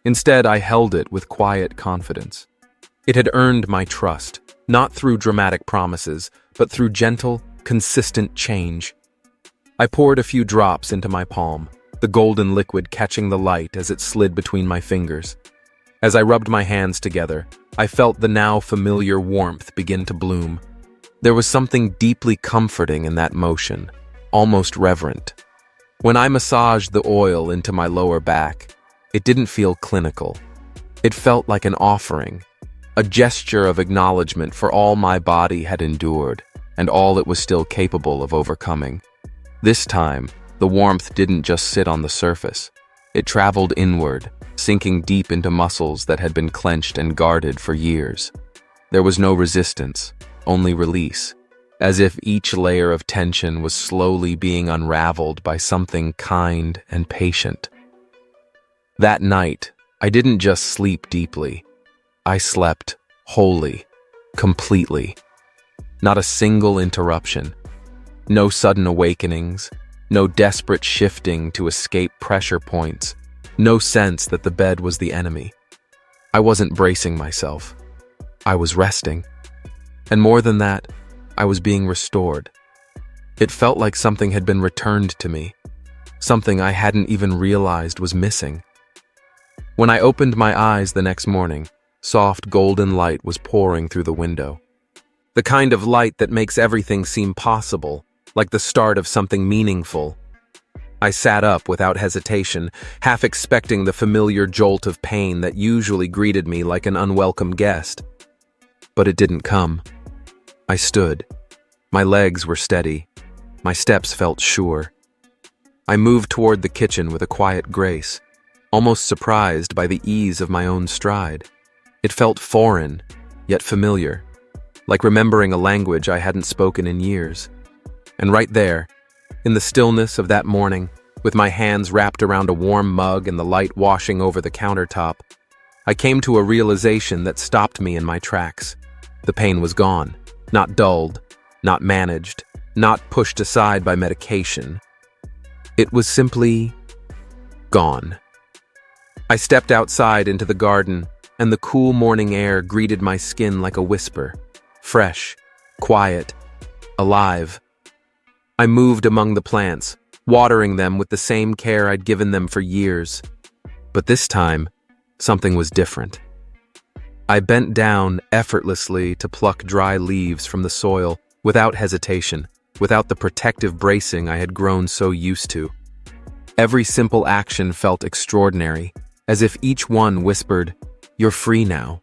Instead, I held it with quiet confidence. It had earned my trust, not through dramatic promises, but through gentle, consistent change. I poured a few drops into my palm, the golden liquid catching the light as it slid between my fingers. As I rubbed my hands together, I felt the now familiar warmth begin to bloom. There was something deeply comforting in that motion, almost reverent. When I massaged the oil into my lower back, it didn't feel clinical. It felt like an offering, a gesture of acknowledgement for all my body had endured and all it was still capable of overcoming. This time, the warmth didn't just sit on the surface. It traveled inward, sinking deep into muscles that had been clenched and guarded for years. There was no resistance, only release, as if each layer of tension was slowly being unraveled by something kind and patient. That night, I didn't just sleep deeply. I slept wholly, completely. Not a single interruption. No sudden awakenings, no desperate shifting to escape pressure points, no sense that the bed was the enemy. I wasn't bracing myself. I was resting. And more than that, I was being restored. It felt like something had been returned to me, something I hadn't even realized was missing. When I opened my eyes the next morning, soft golden light was pouring through the window. The kind of light that makes everything seem possible, like the start of something meaningful. I sat up without hesitation, half expecting the familiar jolt of pain that usually greeted me like an unwelcome guest. But it didn't come. I stood. My legs were steady. My steps felt sure. I moved toward the kitchen with a quiet grace, almost surprised by the ease of my own stride. It felt foreign, yet familiar, like remembering a language I hadn't spoken in years. And right there, in the stillness of that morning, with my hands wrapped around a warm mug and the light washing over the countertop, I came to a realization that stopped me in my tracks. The pain was gone, not dulled, not managed, not pushed aside by medication. It was simply Gone. I stepped outside into the garden, and the cool morning air greeted my skin like a whisper. Fresh, quiet, alive. I moved among the plants, watering them with the same care I'd given them for years. But this time, something was different. I bent down effortlessly to pluck dry leaves from the soil without hesitation, without the protective bracing I had grown so used to. Every simple action felt extraordinary, as if each one whispered, "You're free now."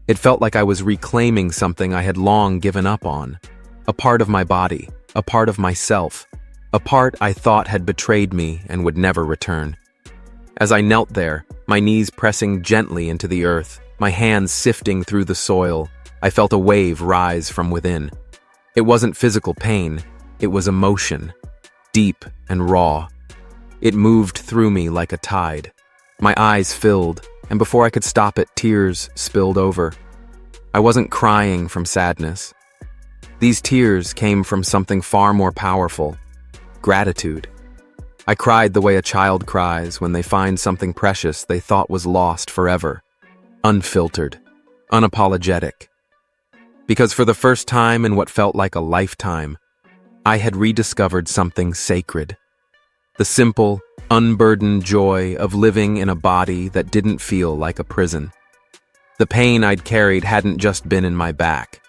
It felt like I was reclaiming something I had long given up on. A part of my body, a part of myself, a part I thought had betrayed me and would never return. As I knelt there, my knees pressing gently into the earth, my hands sifting through the soil, I felt a wave rise from within. It wasn't physical pain, it was emotion, deep and raw. It moved through me like a tide. My eyes filled, and before I could stop it, tears spilled over. I wasn't crying from sadness. These tears came from something far more powerful: gratitude. I cried the way a child cries when they find something precious they thought was lost forever. Unfiltered, unapologetic. Because for the first time in what felt like a lifetime, I had rediscovered something sacred. The simple, unburdened joy of living in a body that didn't feel like a prison. The pain I'd carried hadn't just been in my back.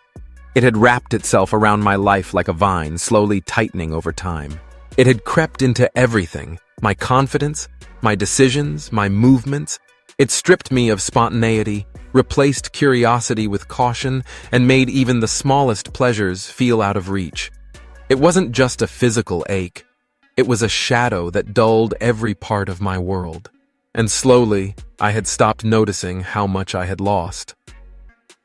It had wrapped itself around my life like a vine, slowly tightening over time. It had crept into everything: my confidence, my decisions, my movements. It stripped me of spontaneity, replaced curiosity with caution, and made even the smallest pleasures feel out of reach. It wasn't just a physical ache. It was a shadow that dulled every part of my world. And slowly, I had stopped noticing how much I had lost.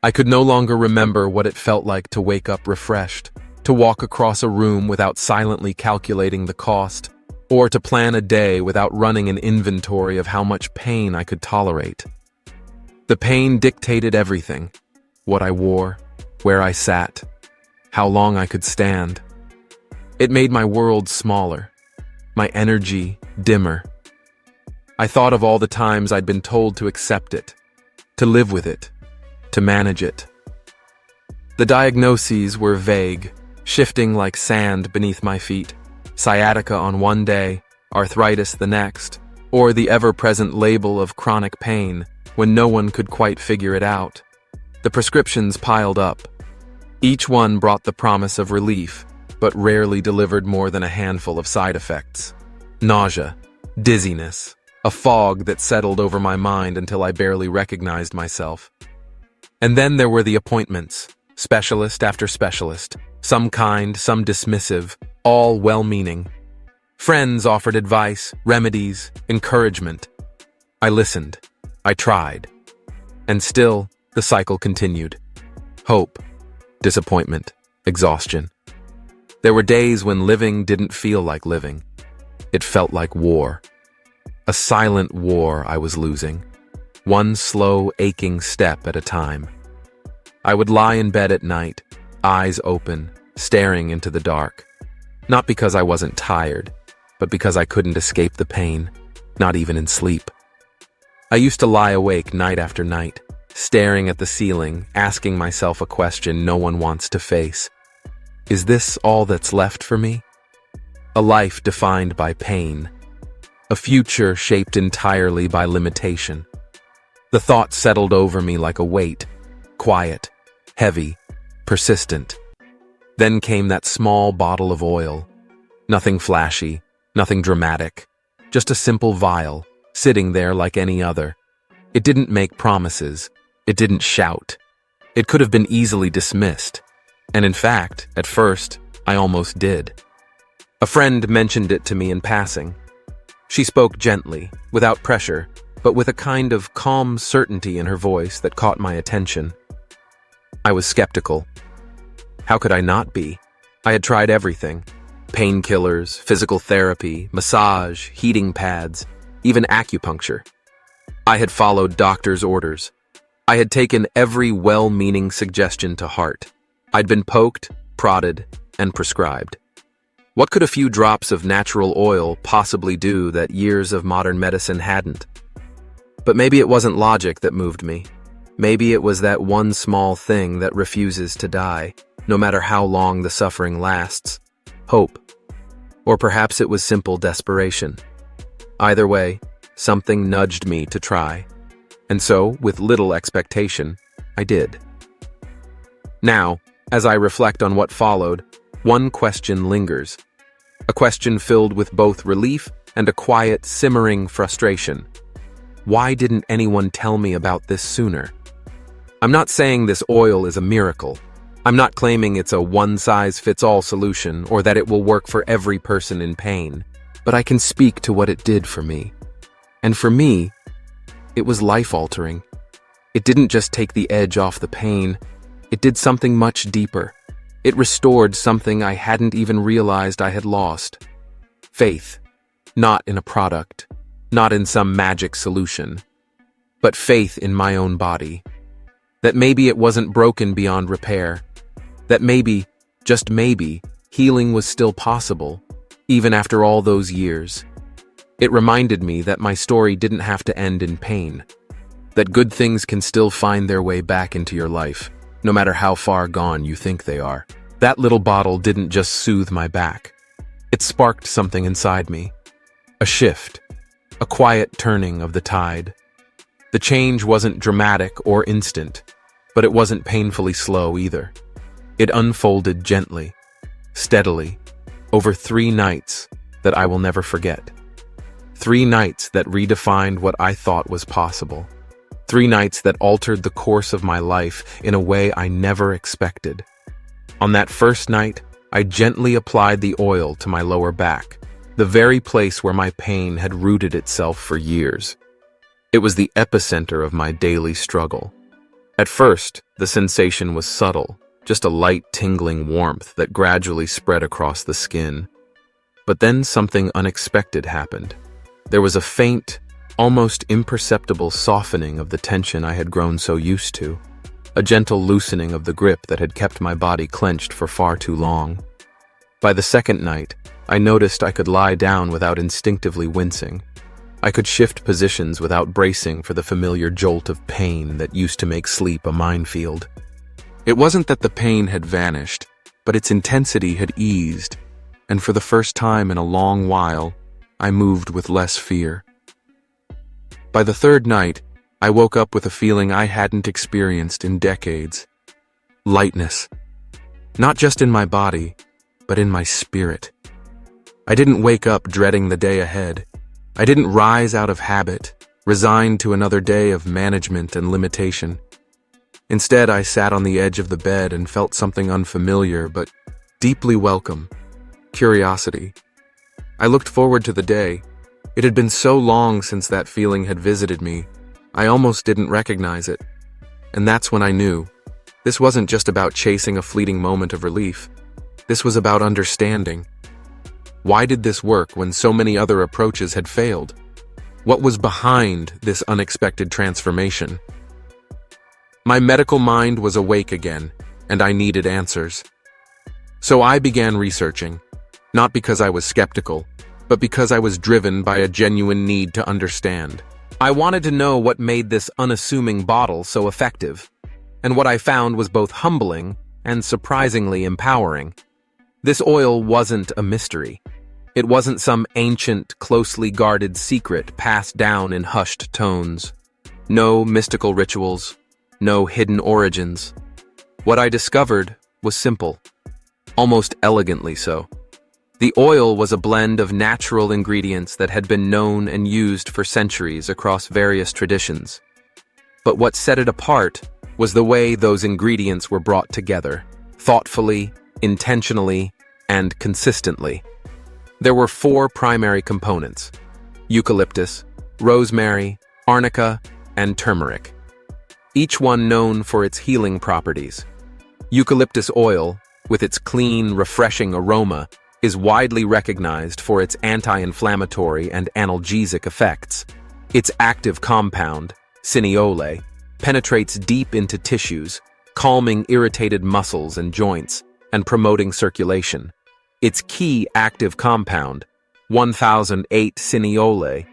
I could no longer remember what it felt like to wake up refreshed, to walk across a room without silently calculating the cost, or to plan a day without running an inventory of how much pain I could tolerate. The pain dictated everything: what I wore, where I sat, how long I could stand. It made my world smaller, my energy dimmer. I thought of all the times I'd been told to accept it, to live with it, to manage it. The diagnoses were vague, shifting like sand beneath my feet. Sciatica on one day, arthritis the next, or the ever-present label of chronic pain when no one could quite figure it out. The prescriptions piled up. Each one brought the promise of relief, but rarely delivered more than a handful of side effects. Nausea, dizziness, a fog that settled over my mind until I barely recognized myself. And then there were the appointments, specialist after specialist, some kind, some dismissive, all well-meaning. Friends offered advice, remedies, encouragement. I listened. I tried. And still, the cycle continued. Hope, disappointment, exhaustion. There were days when living didn't feel like living. It felt like war. A silent war I was losing, one slow, aching step at a time. I would lie in bed at night, eyes open, staring into the dark. Not because I wasn't tired, but because I couldn't escape the pain, not even in sleep. I used to lie awake night after night, staring at the ceiling, asking myself a question no one wants to face. Is this all that's left for me? A life defined by pain. A future shaped entirely by limitation. The thought settled over me like a weight, quiet, heavy, persistent. Then came that small bottle of oil. Nothing flashy, nothing dramatic, just a simple vial, sitting there like any other. It didn't make promises. It didn't shout. It could have been easily dismissed. And in fact, at first, I almost did. A friend mentioned it to me in passing. She spoke gently, without pressure, but with a kind of calm certainty in her voice that caught my attention. I was skeptical. How could I not be? I had tried everything: painkillers, physical therapy, massage, heating pads, even acupuncture. I had followed doctor's orders. I had taken every well-meaning suggestion to heart. I'd been poked, prodded, and prescribed. What could a few drops of natural oil possibly do that years of modern medicine hadn't? But maybe it wasn't logic that moved me. Maybe it was that one small thing that refuses to die, no matter how long the suffering lasts. Hope. Or perhaps it was simple desperation. Either way, something nudged me to try. And so, with little expectation, I did. Now, as I reflect on what followed, one question lingers. A question filled with both relief and a quiet, simmering frustration. Why didn't anyone tell me about this sooner? I'm not saying this oil is a miracle. I'm not claiming it's a one-size-fits-all solution or that it will work for every person in pain. But I can speak to what it did for me. And for me, it was life-altering. It didn't just take the edge off the pain. It did something much deeper. It restored something I hadn't even realized I had lost. Faith. Not in a product. Not in some magic solution. But faith in my own body. That maybe it wasn't broken beyond repair. That maybe, just maybe, healing was still possible, even after all those years. It reminded me that my story didn't have to end in pain. That good things can still find their way back into your life, no matter how far gone you think they are. That little bottle didn't just soothe my back. It sparked something inside me. A shift. A quiet turning of the tide. The change wasn't dramatic or instant, but it wasn't painfully slow either. It unfolded gently, steadily, over 3 nights that I will never forget. 3 nights that redefined what I thought was possible. 3 nights that altered the course of my life in a way I never expected. On that first night, I gently applied the oil to my lower back, the very place where my pain had rooted itself for years. It was the epicenter of my daily struggle. At first, the sensation was subtle, just a light tingling warmth that gradually spread across the skin. But then something unexpected happened. There was a faint, almost imperceptible softening of the tension I had grown so used to, a gentle loosening of the grip that had kept my body clenched for far too long. By the second night, I noticed I could lie down without instinctively wincing. I could shift positions without bracing for the familiar jolt of pain that used to make sleep a minefield. It wasn't that the pain had vanished, but its intensity had eased, and for the first time in a long while, I moved with less fear. By the third night, I woke up with a feeling I hadn't experienced in decades. Lightness. Not just in my body, but in my spirit. I didn't wake up dreading the day ahead. I didn't rise out of habit, resigned to another day of management and limitation. Instead, I sat on the edge of the bed and felt something unfamiliar but deeply welcome. Curiosity. I looked forward to the day. It had been so long since that feeling had visited me, I almost didn't recognize it. And that's when I knew. This wasn't just about chasing a fleeting moment of relief. This was about understanding. Why did this work when so many other approaches had failed? What was behind this unexpected transformation? My medical mind was awake again, and I needed answers. So I began researching, not because I was skeptical, but because I was driven by a genuine need to understand. I wanted to know what made this unassuming bottle so effective, and what I found was both humbling and surprisingly empowering. This oil wasn't a mystery. It wasn't some ancient, closely guarded secret passed down in hushed tones. No mystical rituals, no hidden origins. What I discovered was simple, almost elegantly so. The oil was a blend of natural ingredients that had been known and used for centuries across various traditions. But what set it apart was the way those ingredients were brought together, thoughtfully, intentionally, and consistently. There were 4 primary components: eucalyptus, rosemary, arnica, and turmeric. Each one known for its healing properties. Eucalyptus oil, with its clean, refreshing aroma, is widely recognized for its anti-inflammatory and analgesic effects. Its active compound, cineole, penetrates deep into tissues, calming irritated muscles and joints, and promoting circulation. Its key active compound, 1008-cineole,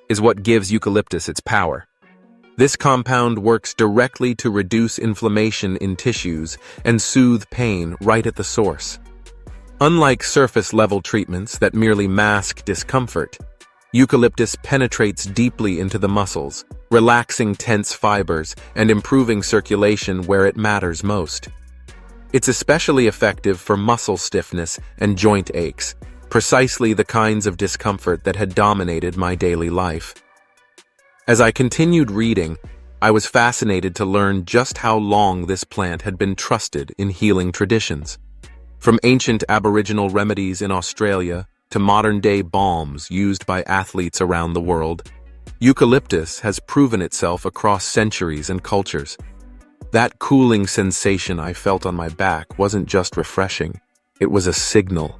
is what gives eucalyptus its power. This compound works directly to reduce inflammation in tissues and soothe pain right at the source. Unlike surface-level treatments that merely mask discomfort, eucalyptus penetrates deeply into the muscles, relaxing tense fibers and improving circulation where it matters most. It's especially effective for muscle stiffness and joint aches, precisely the kinds of discomfort that had dominated my daily life. As I continued reading, I was fascinated to learn just how long this plant had been trusted in healing traditions. From ancient Aboriginal remedies in Australia to modern-day balms used by athletes around the world, eucalyptus has proven itself across centuries and cultures. That cooling sensation I felt on my back wasn't just refreshing, it was a signal,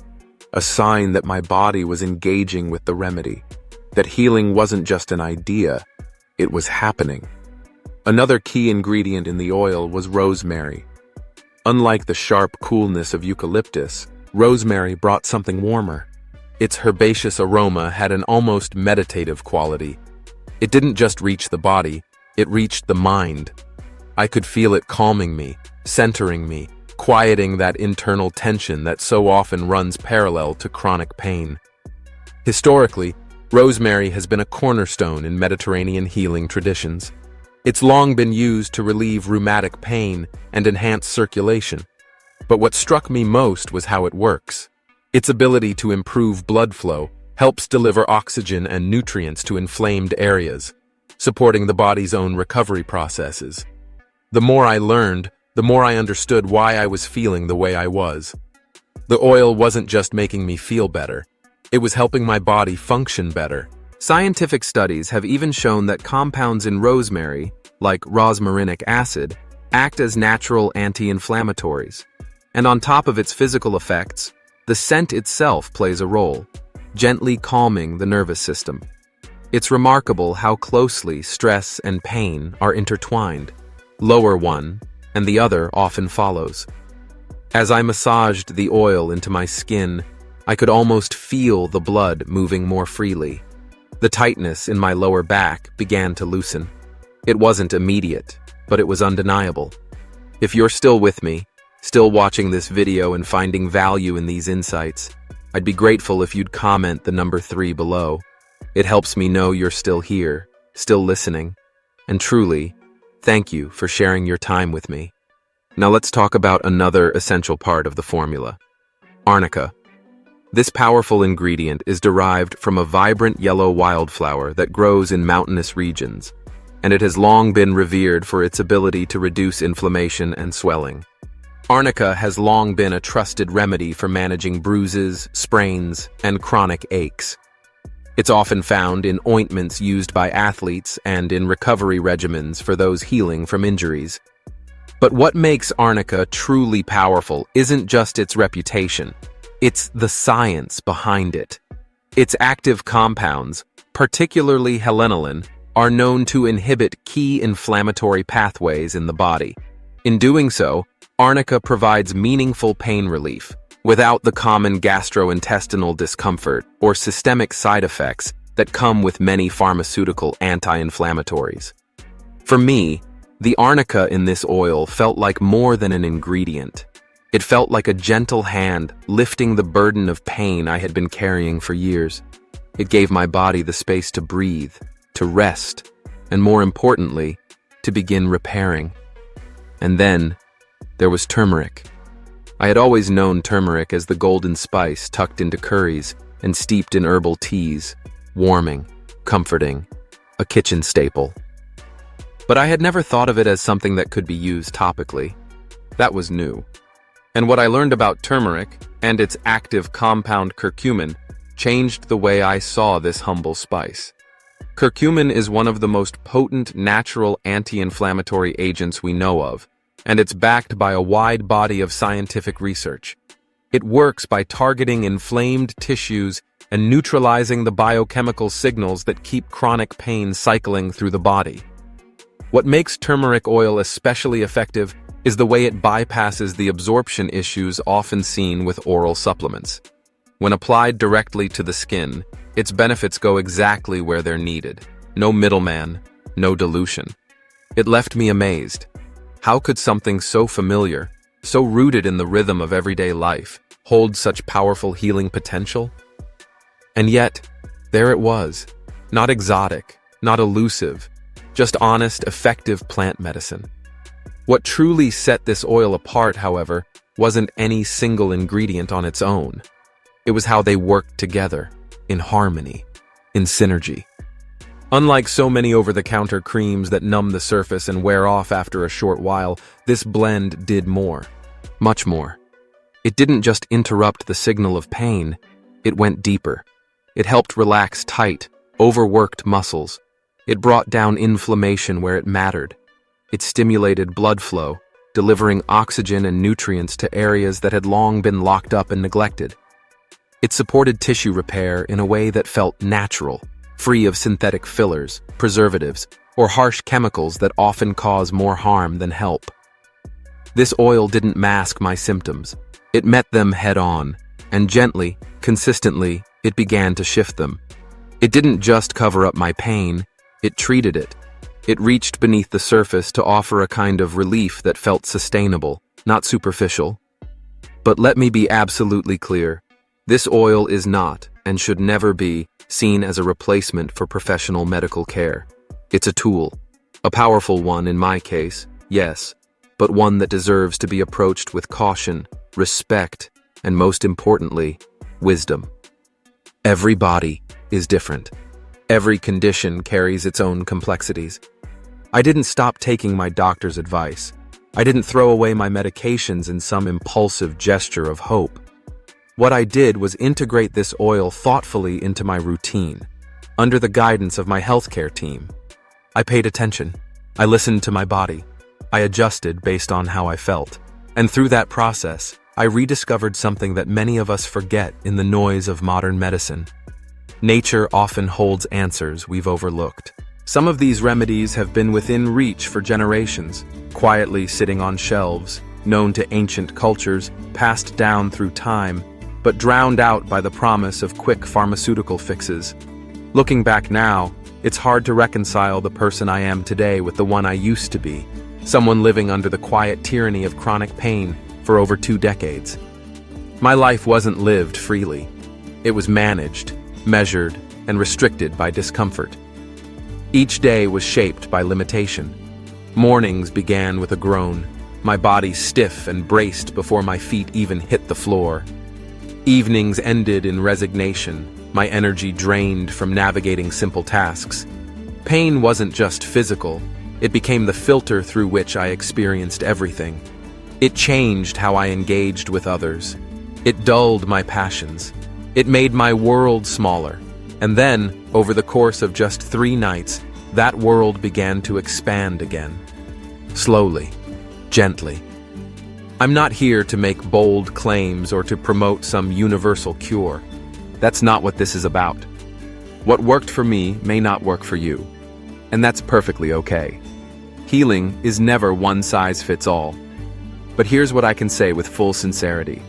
a sign that my body was engaging with the remedy, that healing wasn't just an idea, it was happening. Another key ingredient in the oil was rosemary. Unlike the sharp coolness of eucalyptus, rosemary brought something warmer. Its herbaceous aroma had an almost meditative quality. It didn't just reach the body, it reached the mind. I could feel it calming me, centering me, quieting that internal tension that so often runs parallel to chronic pain. Historically, rosemary has been a cornerstone in Mediterranean healing traditions. It's long been used to relieve rheumatic pain and enhance circulation. But what struck me most was how it works. Its ability to improve blood flow helps deliver oxygen and nutrients to inflamed areas, supporting the body's own recovery processes. The more I learned, the more I understood why I was feeling the way I was. The oil wasn't just making me feel better, it was helping my body function better. Scientific studies have even shown that compounds in rosemary, like rosmarinic acid, act as natural anti-inflammatories. And on top of its physical effects, the scent itself plays a role, gently calming the nervous system. It's remarkable how closely stress and pain are intertwined. Lower one, and the other often follows. As I massaged the oil into my skin, I could almost feel the blood moving more freely. The tightness in my lower back began to loosen. It wasn't immediate, but it was undeniable. If you're still with me, still watching this video and finding value in these insights, I'd be grateful if you'd comment the number 3 below. It helps me know you're still here, still listening, and truly, thank you for sharing your time with me. Now let's talk about another essential part of the formula: arnica. This powerful ingredient is derived from a vibrant yellow wildflower that grows in mountainous regions, and it has long been revered for its ability to reduce inflammation and swelling. Arnica has long been a trusted remedy for managing bruises, sprains, and chronic aches. It's often found in ointments used by athletes and in recovery regimens for those healing from injuries. But what makes arnica truly powerful isn't just its reputation. It's the science behind it. Its active compounds, particularly helenoline, are known to inhibit key inflammatory pathways in the body. In doing so, arnica provides meaningful pain relief, without the common gastrointestinal discomfort or systemic side effects that come with many pharmaceutical anti-inflammatories. For me, the arnica in this oil felt like more than an ingredient. It felt like a gentle hand lifting the burden of pain I had been carrying for years. It gave my body the space to breathe, to rest, and more importantly, to begin repairing. And then, there was turmeric. I had always known turmeric as the golden spice tucked into curries and steeped in herbal teas, warming, comforting, a kitchen staple. But I had never thought of it as something that could be used topically. That was new. And what I learned about turmeric and its active compound curcumin changed the way I saw this humble spice. Curcumin is one of the most potent natural anti-inflammatory agents we know of, and it's backed by a wide body of scientific research. It works by targeting inflamed tissues and neutralizing the biochemical signals that keep chronic pain cycling through the body. What makes turmeric oil especially effective is the way it bypasses the absorption issues often seen with oral supplements. When applied directly to the skin, its benefits go exactly where they're needed. No middleman, no dilution. It left me amazed. How could something so familiar, so rooted in the rhythm of everyday life, hold such powerful healing potential? And yet, there it was. Not exotic, not elusive, just honest, effective plant medicine. What truly set this oil apart, however, wasn't any single ingredient on its own. It was how they worked together, in harmony, in synergy. Unlike so many over-the-counter creams that numb the surface and wear off after a short while, this blend did more, much more. It didn't just interrupt the signal of pain, it went deeper. It helped relax tight, overworked muscles. It brought down inflammation where it mattered. It stimulated blood flow, delivering oxygen and nutrients to areas that had long been locked up and neglected. It supported tissue repair in a way that felt natural, free of synthetic fillers, preservatives, or harsh chemicals that often cause more harm than help. This oil didn't mask my symptoms. It met them head-on, and gently, consistently, it began to shift them. It didn't just cover up my pain, it treated it. It reached beneath the surface to offer a kind of relief that felt sustainable, not superficial. But let me be absolutely clear. This oil is not, and should never be, seen as a replacement for professional medical care. It's a tool. A powerful one in my case, yes, but one that deserves to be approached with caution, respect, and most importantly, wisdom. Every body is different. Every condition carries its own complexities. I didn't stop taking my doctor's advice. I didn't throw away my medications in some impulsive gesture of hope. What I did was integrate this oil thoughtfully into my routine, under the guidance of my healthcare team. I paid attention. I listened to my body. I adjusted based on how I felt. And through that process, I rediscovered something that many of us forget in the noise of modern medicine. Nature often holds answers we've overlooked. Some of these remedies have been within reach for generations, quietly sitting on shelves, known to ancient cultures, passed down through time, but drowned out by the promise of quick pharmaceutical fixes. Looking back now, it's hard to reconcile the person I am today with the one I used to be, someone living under the quiet tyranny of chronic pain for over 2 decades. My life wasn't lived freely. It was managed, measured, and restricted by discomfort. Each day was shaped by limitation. Mornings began with a groan, my body stiff and braced before my feet even hit the floor. Evenings ended in resignation, my energy drained from navigating simple tasks. Pain wasn't just physical, it became the filter through which I experienced everything. It changed how I engaged with others. It dulled my passions. It made my world smaller. And then, over the course of just 3 nights, that world began to expand again. Slowly, gently. I'm not here to make bold claims or to promote some universal cure. That's not what this is about. What worked for me may not work for you, and that's perfectly okay. Healing is never one size fits all. But here's what I can say with full sincerity.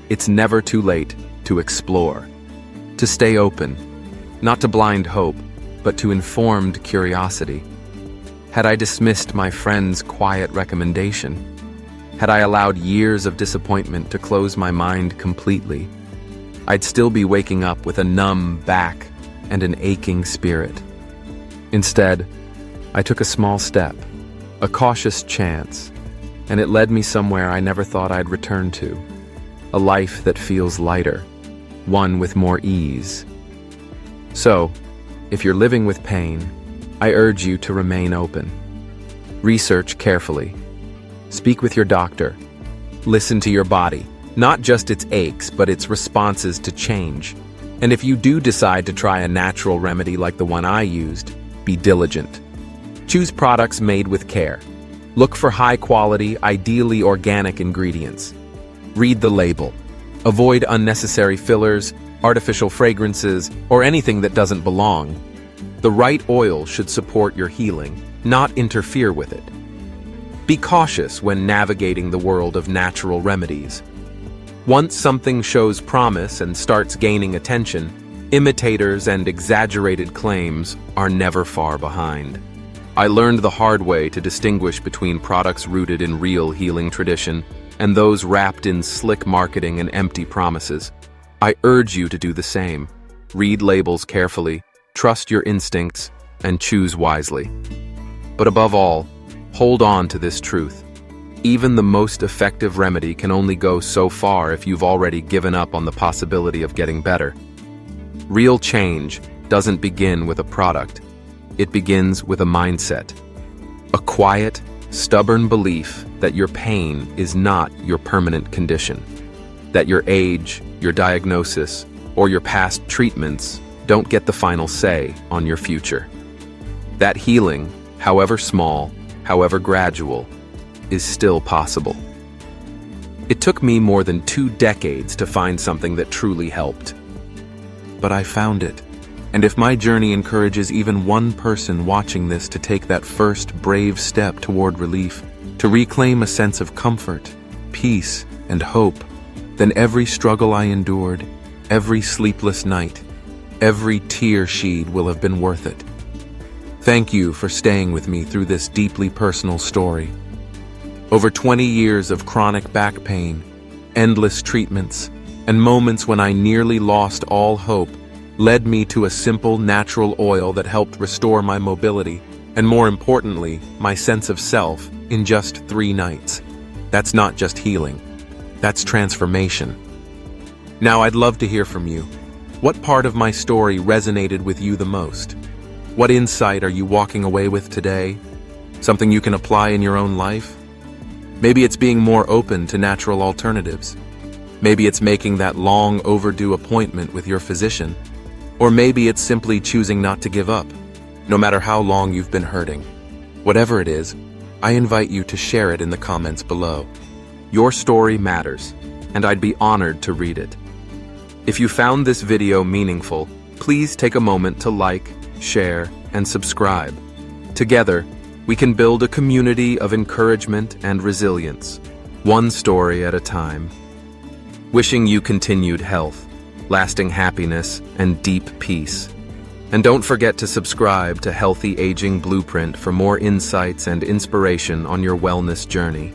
It's never too late to explore, to stay open, not to blind hope, but to informed curiosity. Had I dismissed my friend's quiet recommendation? Had I allowed years of disappointment to close my mind completely? I'd still be waking up with a numb back and an aching spirit. Instead, I took a small step, a cautious chance, and it led me somewhere I never thought I'd return to. A life that feels lighter, one with more ease. So, if you're living with pain, I urge you to remain open. Research carefully. Speak with your doctor. Listen to your body, not just its aches, but its responses to change. And if you do decide to try a natural remedy like the one I used, be diligent. Choose products made with care. Look for high-quality, ideally organic ingredients. Read the label. Avoid unnecessary fillers, artificial fragrances, or anything that doesn't belong. The right oil should support your healing, not interfere with it. Be cautious when navigating the world of natural remedies. Once something shows promise and starts gaining attention, imitators and exaggerated claims are never far behind. I learned the hard way to distinguish between products rooted in real healing tradition and those wrapped in slick marketing and empty promises. I urge you to do the same. Read labels carefully, trust your instincts, and choose wisely. But above all, hold on to this truth. Even the most effective remedy can only go so far if you've already given up on the possibility of getting better. Real change doesn't begin with a product. It begins with a mindset. A quiet, stubborn belief that your pain is not your permanent condition. That your age, your diagnosis, or your past treatments don't get the final say on your future. That healing, however small, however gradual, is still possible. It took me more than 2 decades to find something that truly helped. But I found it. And if my journey encourages even one person watching this to take that first brave step toward relief, to reclaim a sense of comfort, peace, and hope, then every struggle I endured, every sleepless night, every tear shed will have been worth it. Thank you for staying with me through this deeply personal story. Over 20 years of chronic back pain, endless treatments, and moments when I nearly lost all hope led me to a simple natural oil that helped restore my mobility and, more importantly, my sense of self in just 3 nights. That's not just healing. That's transformation. Now I'd love to hear from you. What part of my story resonated with you the most? What insight are you walking away with today? Something you can apply in your own life? Maybe it's being more open to natural alternatives. Maybe it's making that long overdue appointment with your physician. Or maybe it's simply choosing not to give up, no matter how long you've been hurting. Whatever it is, I invite you to share it in the comments below. Your story matters, and I'd be honored to read it. If you found this video meaningful, please take a moment to like, share, and subscribe. Together, we can build a community of encouragement and resilience, one story at a time. Wishing you continued health, lasting happiness, and deep peace. And don't forget to subscribe to Healthy Aging Blueprint for more insights and inspiration on your wellness journey.